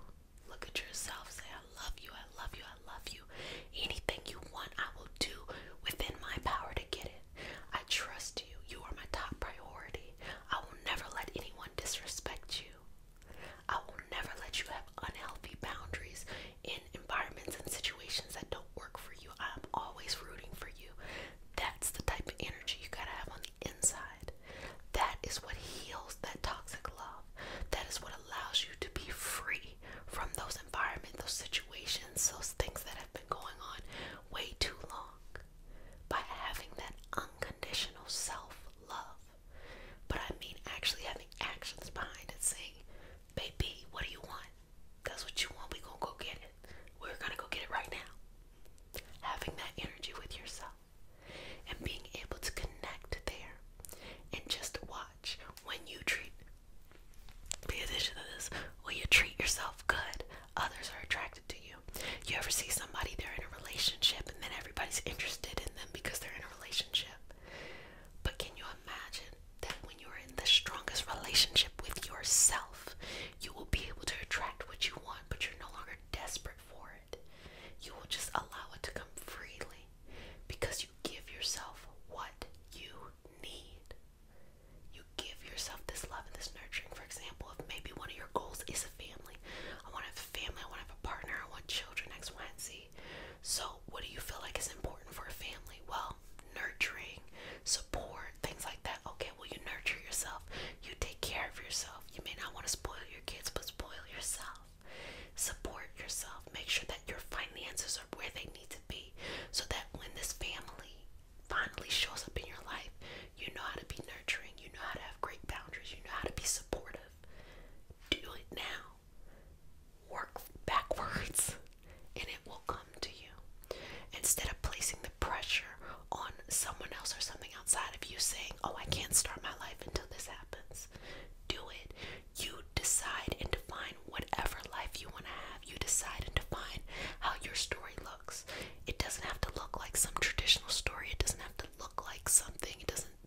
Look at yourself. Say, I love you, I love you, I love you. Anything you want, I will do within my power to get it. I trust you. You are my top priority. I will never let anyone disrespect you. I will never let you have unhealthy boundaries in environments and situations that don't work for you. I'm always rooting for you. That's the type of energy you gotta have on the inside. That is what heals that toxic love. That is what allows you to be free from those environments, those situations, those things that have been going on way too long. By having that unconditional self-love. But I mean actually having actions behind it, saying, baby, what do you want? That's what you want. We're gonna go get it. We're gonna go get it right now. Having that energy with yourself and being able to connect there and just watch when you pay attention to this, when you treat yourself good, others are attracted to you. You ever see somebody, they're in a relationship and then everybody's interested in them because they're in a relationship? But can you imagine that when you're in the strongest relationship with yourself, you will be able to attract what you want, but you're no longer desperate for it. You will just allow it to come freely because you give yourself what you need. You give yourself this love and this nurturing. For example, if maybe one of your goals is a family. I want to have a family, I want to have a partner, I want children, X, Y, and Z. So what do you feel like is important for a family? Well, nurturing, support, things like that. Okay, well, you nurture yourself. You take care of yourself. You may not want to spoil your kids, but spoil yourself. Support yourself. Make sure that your finances are where they need to be so that when this family finally shows up in your life, you know how to be nurturing. You know how to have great boundaries. You know how to be supportive. Do it now. Work backwards and it will come to you. Instead of placing the pressure on someone else or something outside of you saying, oh, I can't start my life until this happens. Do it. You decide and define whatever life you want to have. You decide and define how your story looks. It doesn't have to look like some traditional story. It doesn't have to look like something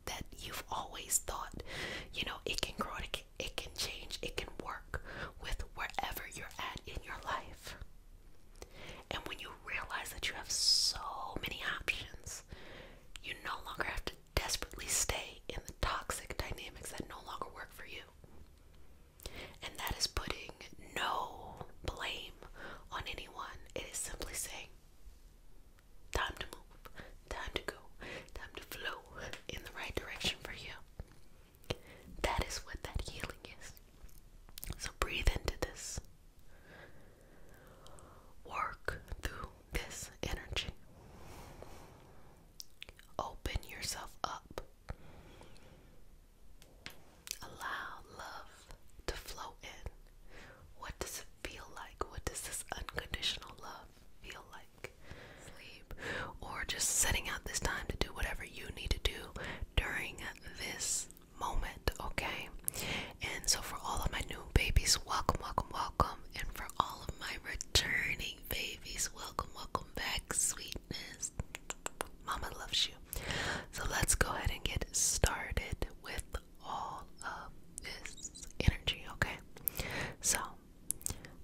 that you've always thought. You know, it can grow, it can change, it can work with wherever you're at in your life. And when you realize that you have so many options, you no longer have to desperately stay in the toxic dynamics that no longer work for you. And that is putting no blame on anyone. It is simply saying, time to move, time to go, time to flow in the right direction for you. That is what that healing is. So breathe into this. Work through this energy. Open yourself up. Allow love to flow in. What does it feel like? What does this unconditional love feel like? Sleep. Or just setting out this time to do whatever you need to do during this moment, okay? And so for all of my new babies, welcome, welcome, welcome. And for all of my returning babies, welcome, welcome back, sweetness. Mama loves you. So let's go ahead and get started with all of this energy, okay? So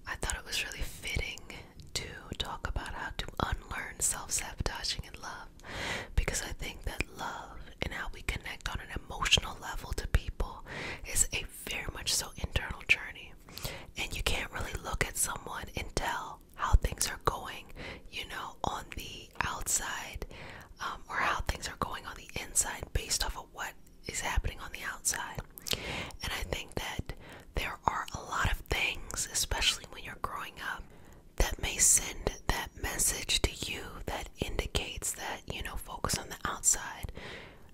I thought it was really fitting to talk about how to unlearn self-sabotaging in love, because I think that love and how we connect on an emotional level to people is a very much so internal journey. And you can't really look at someone and tell how things are going, you know, on the outside, or how things are going on the inside based off of what is happening on the outside. And I think that there are a lot of things, especially when you're growing up, that may send that message to you that indicates that, you know, focus on the outside,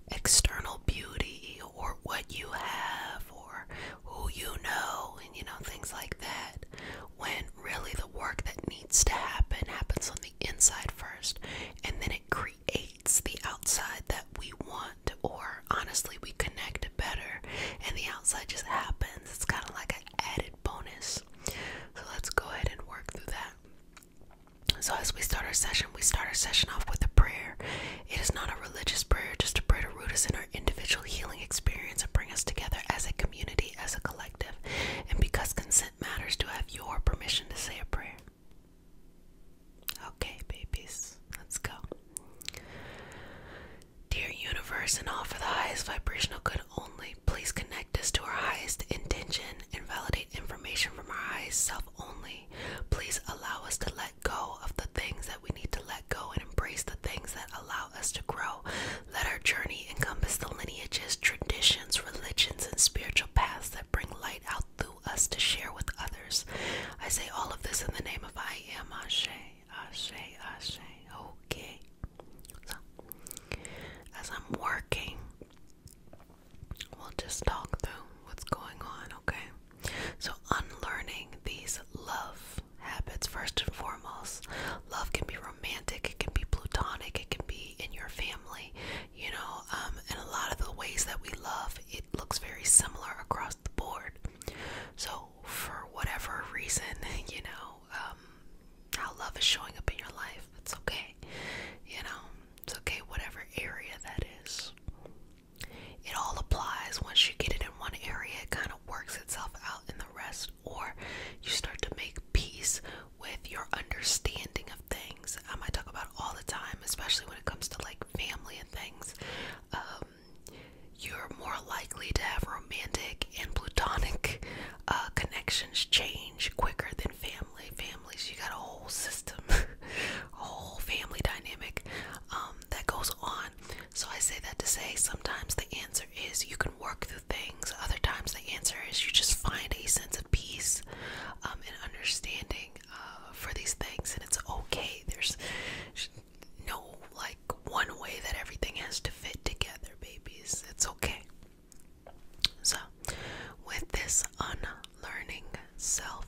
external beauty, or what you have, or who you know, and, you know, things like that, when really the work that needs to happen happens on the inside first, and then it creates the outside that we want, or honestly we connect better and the outside just happens. It's kind of like an added bonus. So let's go ahead and work through that. So as we start our session off with a prayer. It is not a religious prayer, just a prayer to root us in our individual healing experience and bring us together as a community, as a collective. And because consent matters, self only. Please allow us to let go of the things that we need to let go and embrace the things that allow us to grow. Let our journey encompass the lineages, traditions, religions, and spiritual paths that bring light out through us to share with others. I say all of this in the name of I am. Ashe, Ashe, Ashe. Okay. So, as I'm working, we'll just talk through what's going on, okay? So, unlearning these love habits, first and foremost. Love can be romantic, it can be platonic, it can be in your family, you know, and a lot of the ways that we love, it looks very similar across the board. So, for whatever reason, you know, how love is showing up in your life, it's okay, you know, it's okay, whatever area that is. It all applies. Once you get it in one area, it kind of works itself out in the rest, or you start to make peace with your understanding of things. I might talk about all the time, especially when it comes to like family and things. You're more likely to have romantic and platonic connections change quicker than families. You got a whole system, a whole family dynamic that goes on. So I say that to say sometimes the answer is you can work through things. Other times the answer is you just find a sense of peace and understanding for these things, and it's okay. There's no like one way that everything has to fit together, babies. It's okay. So with this unlearning self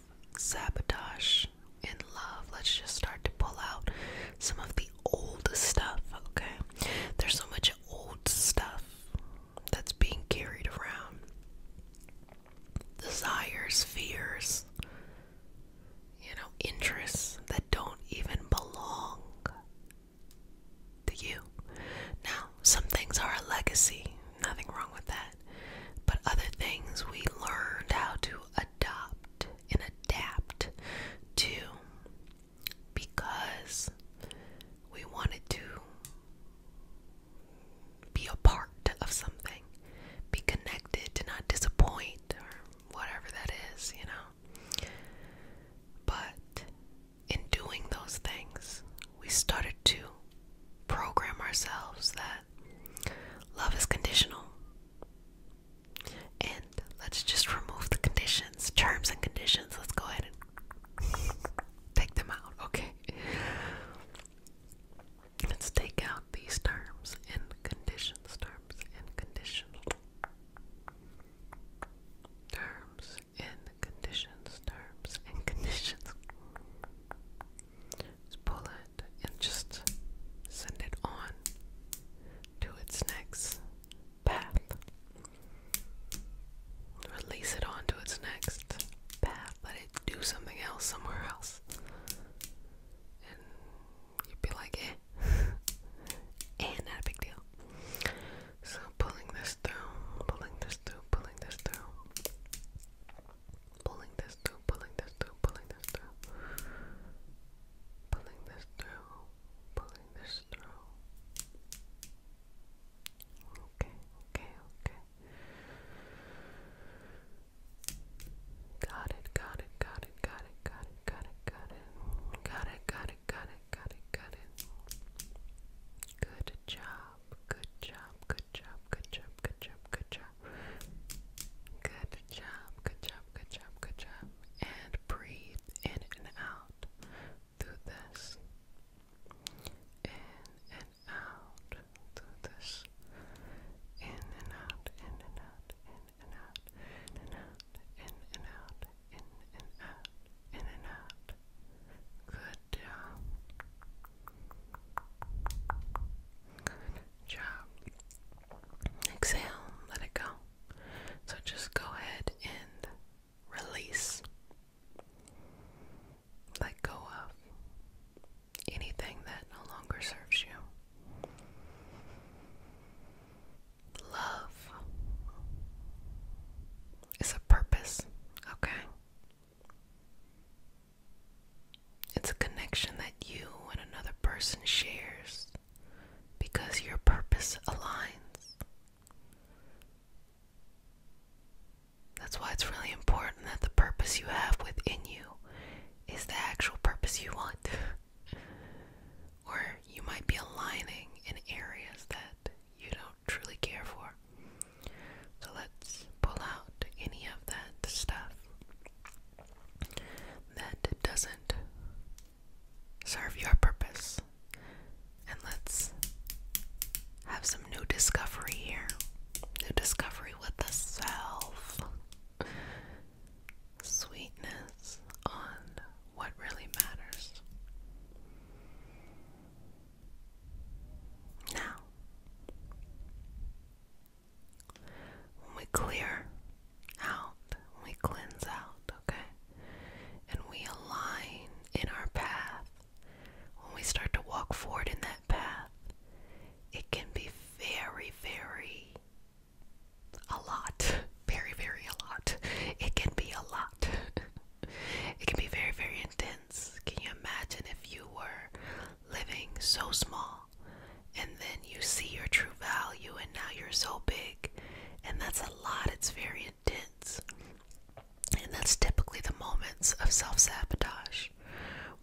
moments of self-sabotage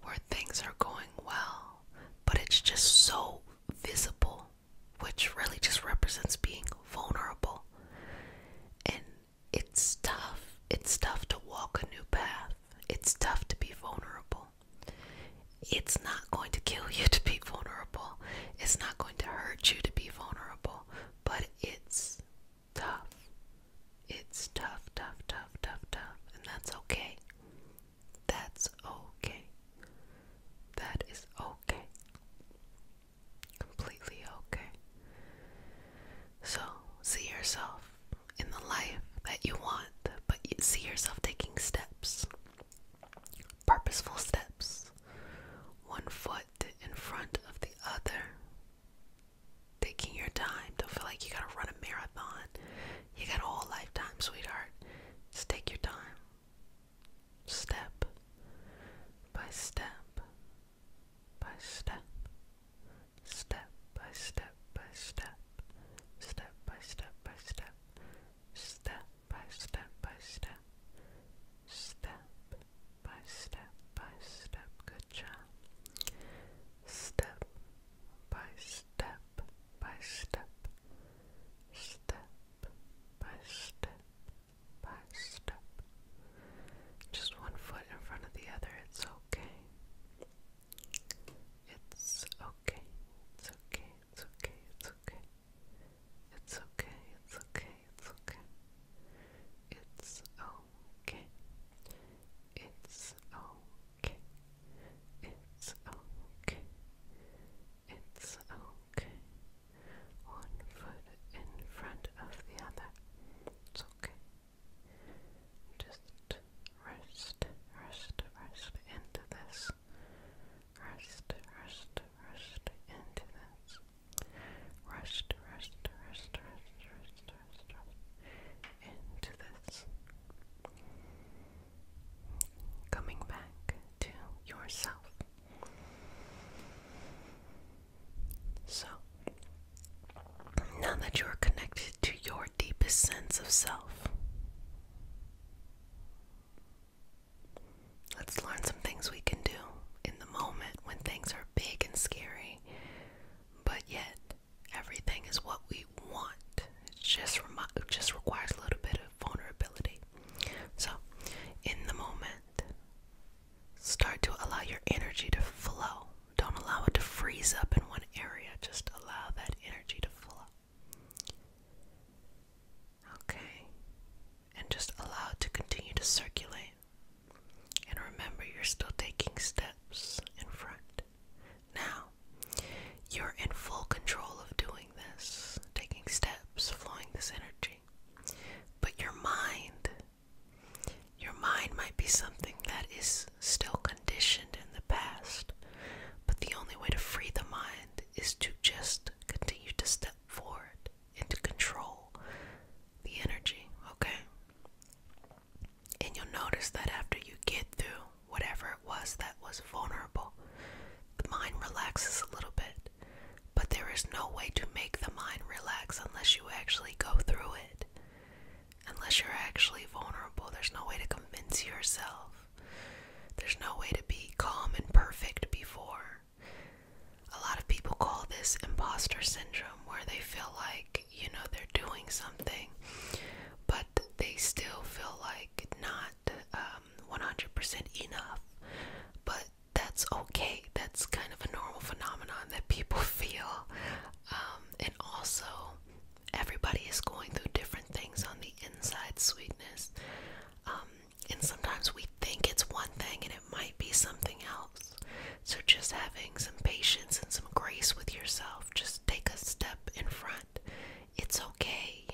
where things are going well, but it's just so visible, which really just represents being vulnerable. And it's tough. It's tough to walk a new path. It's tough to be vulnerable. It's not going to kill you to be vulnerable. It's not going to hurt you to be vulnerable, but it's tough. It's tough, tough, tough, tough, tough, and that's okay. That's okay. That is okay. Completely okay. So, see yourself in the life that you want, but you see yourself taking steps. Purposeful steps. One foot in front of the other. Taking your time. Don't feel like you gotta run a marathon. You got a whole lifetime, sweetheart. Just take your time. Step by step by step. Step by step by step. Step by step by step. Step by step by step. Step by step by step. Good job. Step by step by step. Step by step by step. Just one foot in front of the other. It's okay. It's okay. It's okay. It's okay. It's okay. It's okay. It's okay. It's okay. It's okay. It's okay. It's okay. It's okay. One foot in front of the other. It's okay. Just rest, rest, rest into this. Rest, rest, rest into this. Rest, rest, rest, rest, rest, rest, rest into this. Coming back to yourself. So, now that you are connected to your deepest sense of self, let's learn some things we can do in the moment when things are big and scary, but yet everything is what we want. It just requires a little bit of vulnerability. So, in the moment, start to allow your energy to flow. Don't allow it to freeze up in one area. Just allow that energy to flow. Okay? And just allow it to continue to circulate. And remember, you're still taking steps in front. Now, you're in full control of doing this, taking steps, flowing this energy. But your mind might be something that is still conditioned in the past. But the only way to free the mind is to just continue to step forward and to control the energy, okay? And you'll notice that after you get through whatever it was that was vulnerable, the mind relaxes a little bit. But there is no way to make the mind relax unless you actually go through it. Unless you're actually vulnerable, there's no way to convince yourself. There's no way to be calm and perfect before. A lot of people call this imposter syndrome, where they feel like, they're doing something, but they still feel like not 100% enough. But that's okay. That's kind of a normal phenomenon that people feel. And also, everybody is going through different things on the inside, sweetness. And sometimes we think it's one thing and it might be something else. So just having some patience and some grace with yourself. Just take a step in front. It's okay,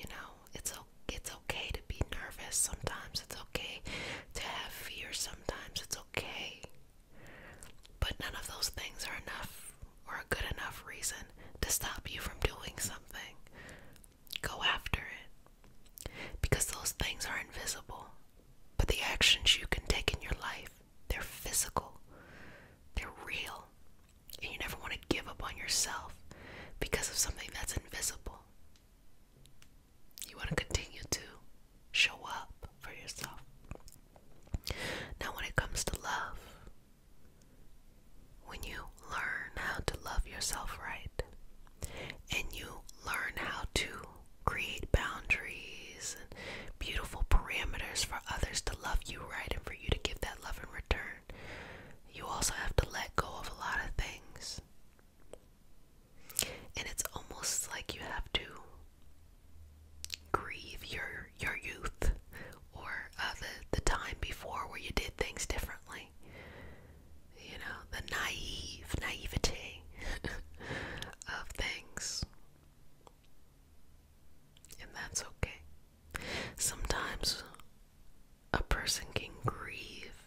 grieve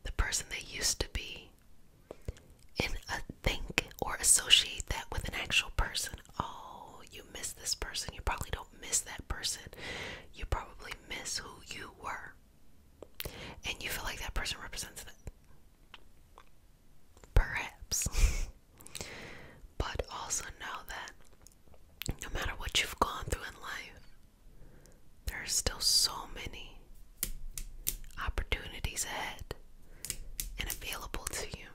the person they used to be and think or associate that with an actual person. Oh, you miss this person. You probably don't miss that person. You probably miss who you were. And you feel like that person represents that. Perhaps. But also know that no matter what you've gone through in life, there are still so many opportunities ahead and available to you.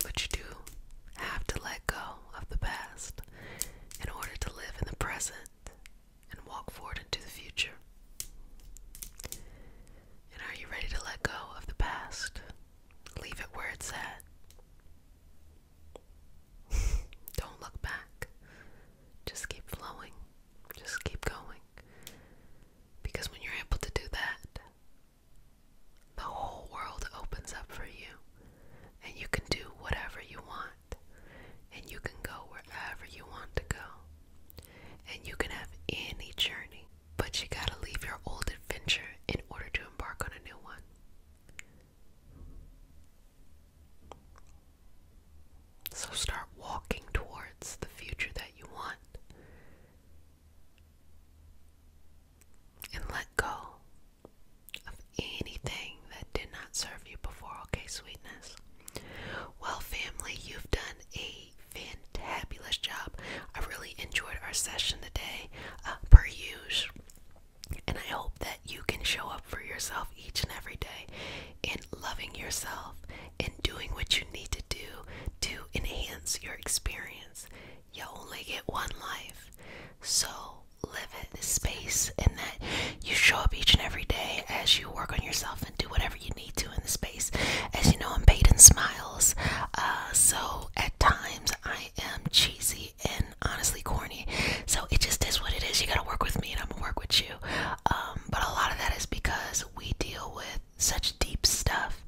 But you do have to let go of the past in order to live in the present and walk forward into the future. And are you ready to let go of the past? Leave it where it's at. Don't look back. Just keep flowing. Just keep going. Because when you're able to do that, the whole world opens up for you. And you can do whatever you want. And you can go wherever you want to go. And you can have any journey. But you gotta leave your old adventure in order to embark on a new one. So start walking towards the future that you want. And let go of anything that did not serve you before, okay, sweetness? Well, family, you've done a fantabulous job. I really enjoyed our session today, per usual. And I hope that you can show up for yourself each and every day in loving yourself and doing what you need to do to enhance your experience. You only get one life, so live it in space, and that you show up each and every day as you work on yourself and do whatever you need to in the space. As you know, I'm paid in smiles, so at times I am cheesy and honestly corny, so it just is what it is. You gotta work with me and I'm gonna work with you, but a lot of that is because we deal with such deep stuff,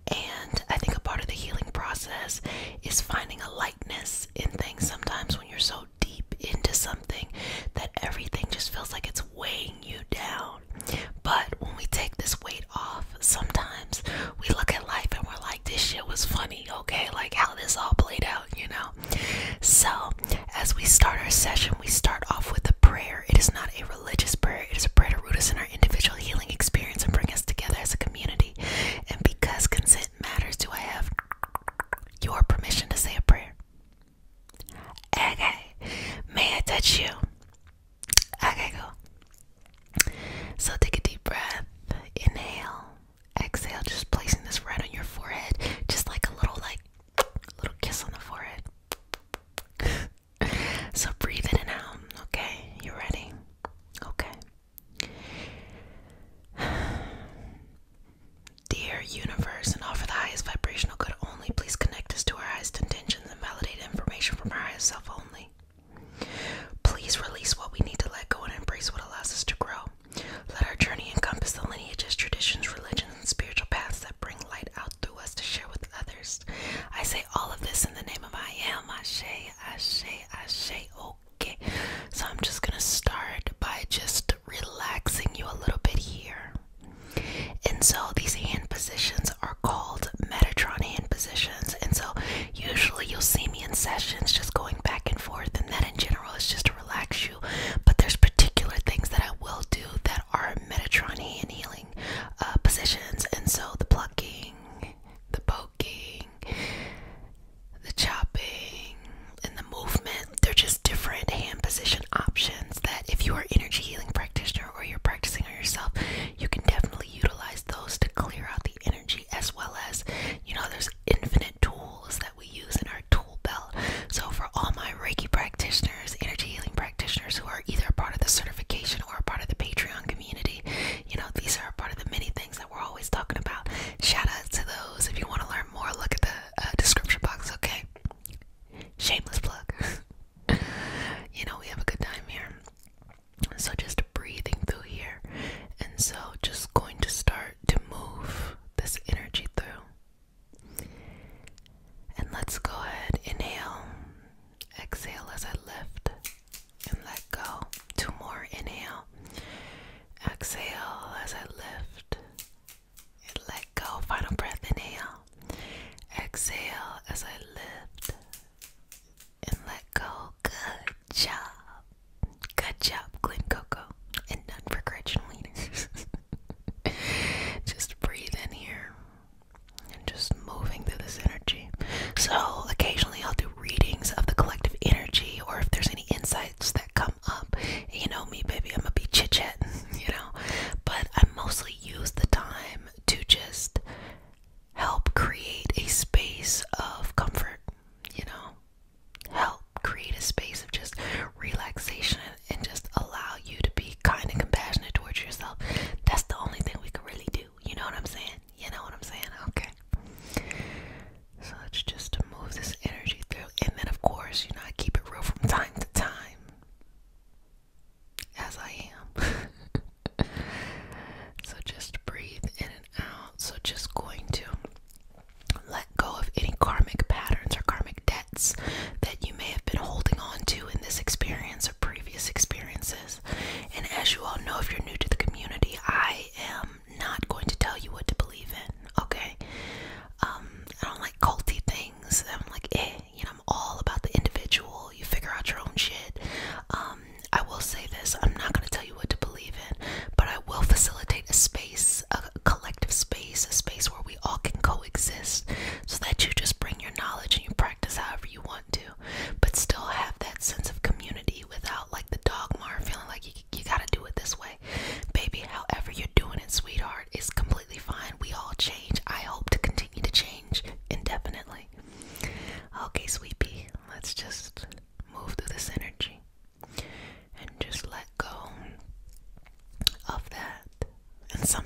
and I think a part of the healing process is finding a lightness in things sometimes when you're so deep into something that everything just feels like it's weighing you down. But when we take this weight off, sometimes we look at life and we're like, this shit was funny, okay? Like how this all played out, you know? So as we start our session, we start off with a prayer. It is not a religious prayer. It is a prayer to root us in our individual healing experience and bring us together as a community. And because consent matters, do I have your permission to say a prayer? Okay. May I touch you? Okay, go. So take a deep breath. Inhale. Exhale. Just placing this right on your forehead. Just like a little kiss on the forehead. So breathe in and out. Okay. You ready? Okay. Dear universe, and all for the highest vibrational good only, please connect us to our highest intentions and validate information from our highest self only. Please release what we need to let go and embrace what allows us to grow. Let our journey encompass the lineages, traditions, religions, and spiritual paths that bring light out through us to share with others. I say all of this in the name of I am. Ashe, ashe, ashe. Okay. So I'm just going to start by just relaxing you a little bit here. And so these hand positions are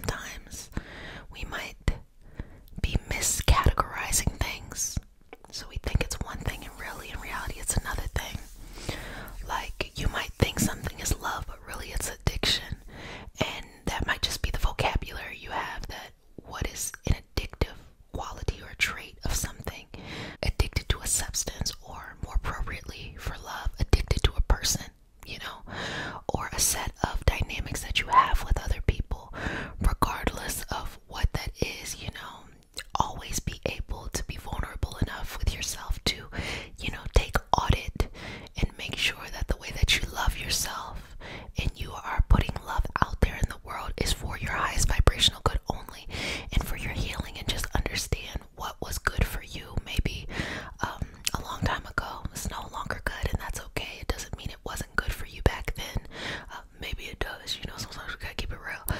sometimes we might be miscategorizing things. So we think it's one thing and really in reality it's another thing. Like you might think something is love, but really it's addiction. And that might just be the vocabulary you have, that what is an addictive quality or a trait of something. Addicted to a substance, or more appropriately for love, addicted to a person, you know, or a set of dynamics that you have with other people. Regardless of what that is, you know, always be able to be vulnerable enough with yourself to, you know, take audit and make sure that the way that you love yourself and you are putting love out there in the world is for your highest vibrational good only, and for your healing, and just understand what was good for you maybe a long time ago is no longer good, and that's okay. It doesn't mean it wasn't good for you back then. Maybe it does, you know, sometimes we gotta keep it real,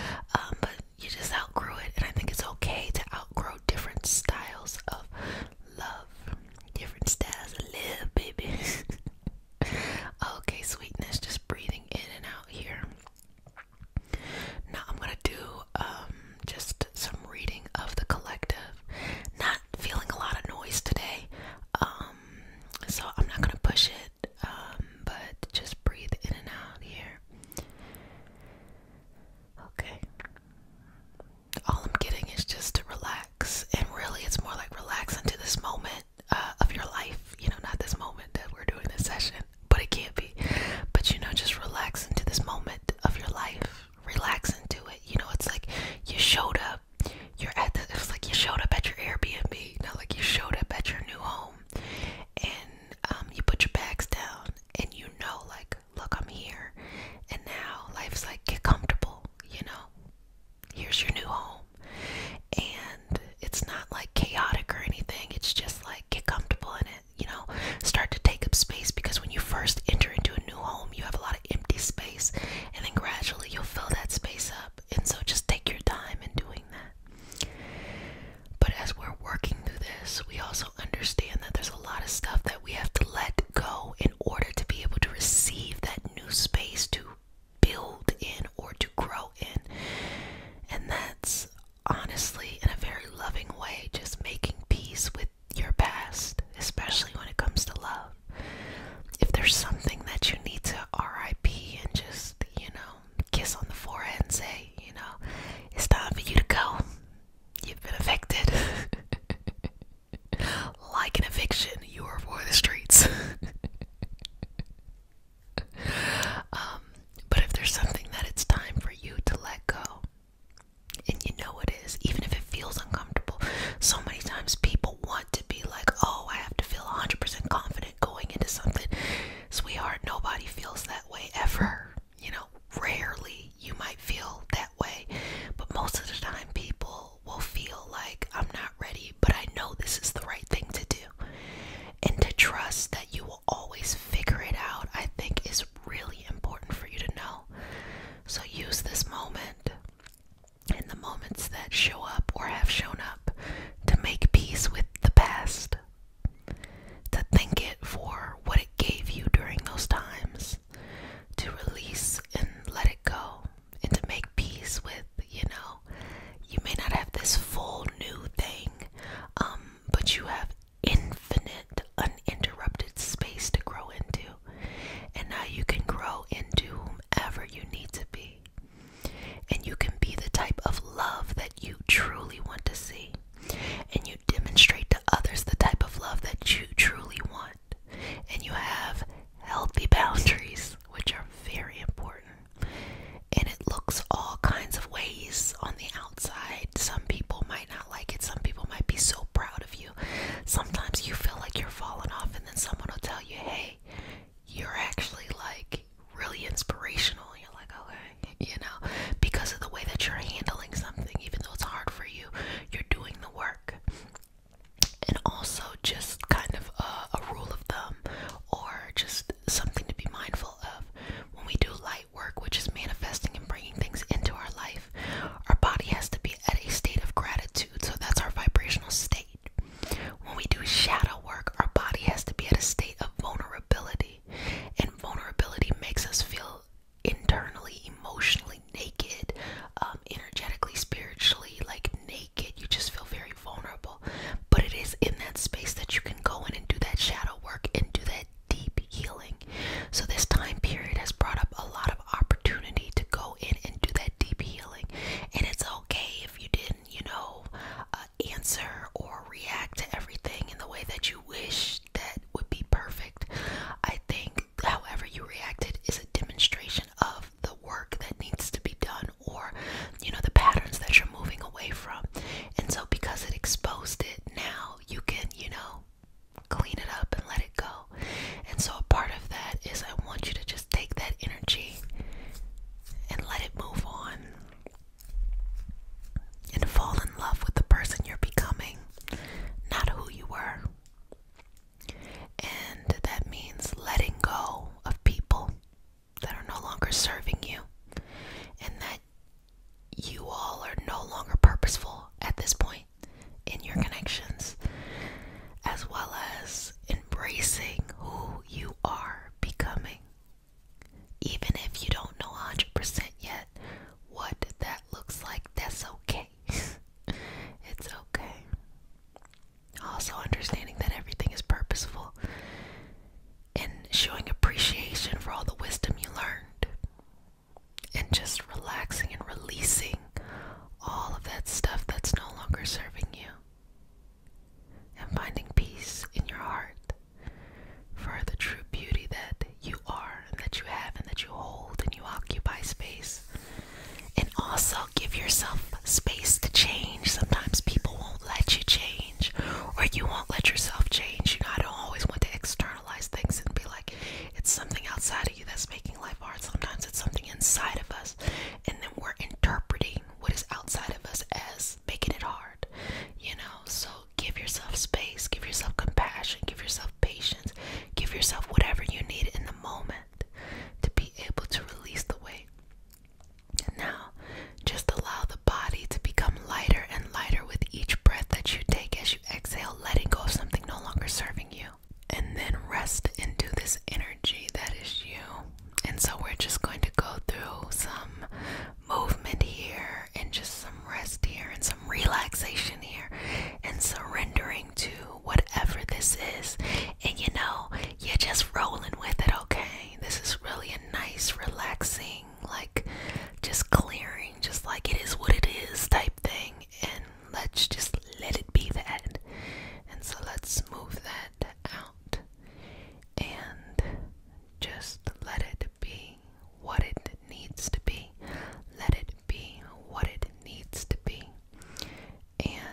but you just outgrew it, and I think it's okay to outgrow different styles of love, different styles of love, baby. Okay, sweetness, just breathing in and out here. Now I'm gonna do just some reading of the collective. Not feeling a lot of noise today, so I'm not gonna push it, but just breathe in and out here. Okay. All I'm getting is just to relax, and really it's more like relax into this moment of your life, you know, not this moment that we're doing this session, but it can't be, but you know, just relax into this moment of your life, relax into it. You know, it's like you showed up, it was like you showed up at your Airbnb, not like you showed up at your new home, and you put your bags down, and you know, like, look, I'm here, and now life's like, get comfortable, you know, here's your new home. And it's not like chaotic or anything, it's just like get comfortable in it, you know, start to take up space, because when you first enter into a new home you have a lot of empty space, and then gradually you'll fill that space up, and so just take your time in doing that. But as we're working through this, we also understand that there's a lot of stuff that we have to let go in order to be able to receive that new space to build in or to grow in. And that's honestly, in a very loving way, just making peace with your past, especially when it comes to love. If there's something that you need to RIP and just, you know, kiss on the forehead and say, you know, it's time for you to go. You've been evicted. Like an eviction, you are for the streets. But if there's something that it's time for you to let go, and you know it is, even if it feels uncomfortable. So many times people want to be like, oh, I have to feel 100% confident going into something. Sweetheart, nobody feels that way ever. You know, rarely you might feel that way, but most of the time people will feel like, I'm not ready, but I know this is the right thing to do. And to trust that you will always figure it out, I think is really important for you to know. So use this moment and the moments that show up or have shown up to make peace with the past, to thank it for what it gave you during those times, to release and let it go, and to make peace with, you know, you may not have this full new thing, but you have infinite uninterrupted space to grow into, and now you can grow into whomever you need to be. And you can be the type of love that you truly want to and some relaxation here and surrendering to whatever this is. And you know, you're just rolling with it, okay? This is really a nice, relaxing, like just clearing, just like it is what it is type thing. And let's just let it be that. And so let's move that out and just let it be what it needs to be. Let it be what it needs to be. And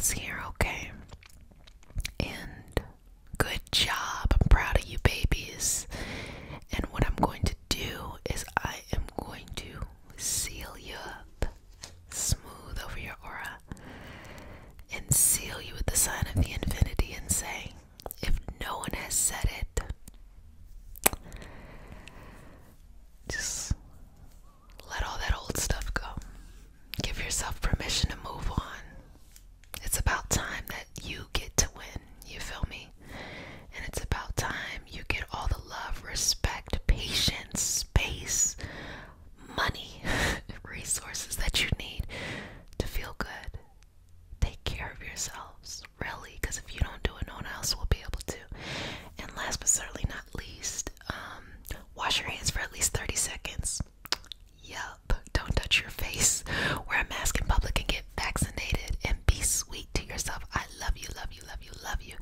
this here, okay? And good job. I'm proud of you, babies. And what I'm going to do is I am going to seal you up, smooth over your aura, and seal you with the sign of the infinity and say, if no one has said it, just let all that old stuff go. Give yourself permission to move on. It's about time that you get to win, you feel me? And it's about time you get all the love, respect, patience, space, money, resources that you need to feel good. Take care of yourselves, really, because if you don't do it, no one else will be able to. And last but certainly not least, wash your hands for at least 30 seconds. Yup, don't touch your face. Wear a mask in public and get vaccinated. And be sweet to yourself. I love you, love you, love you, love you.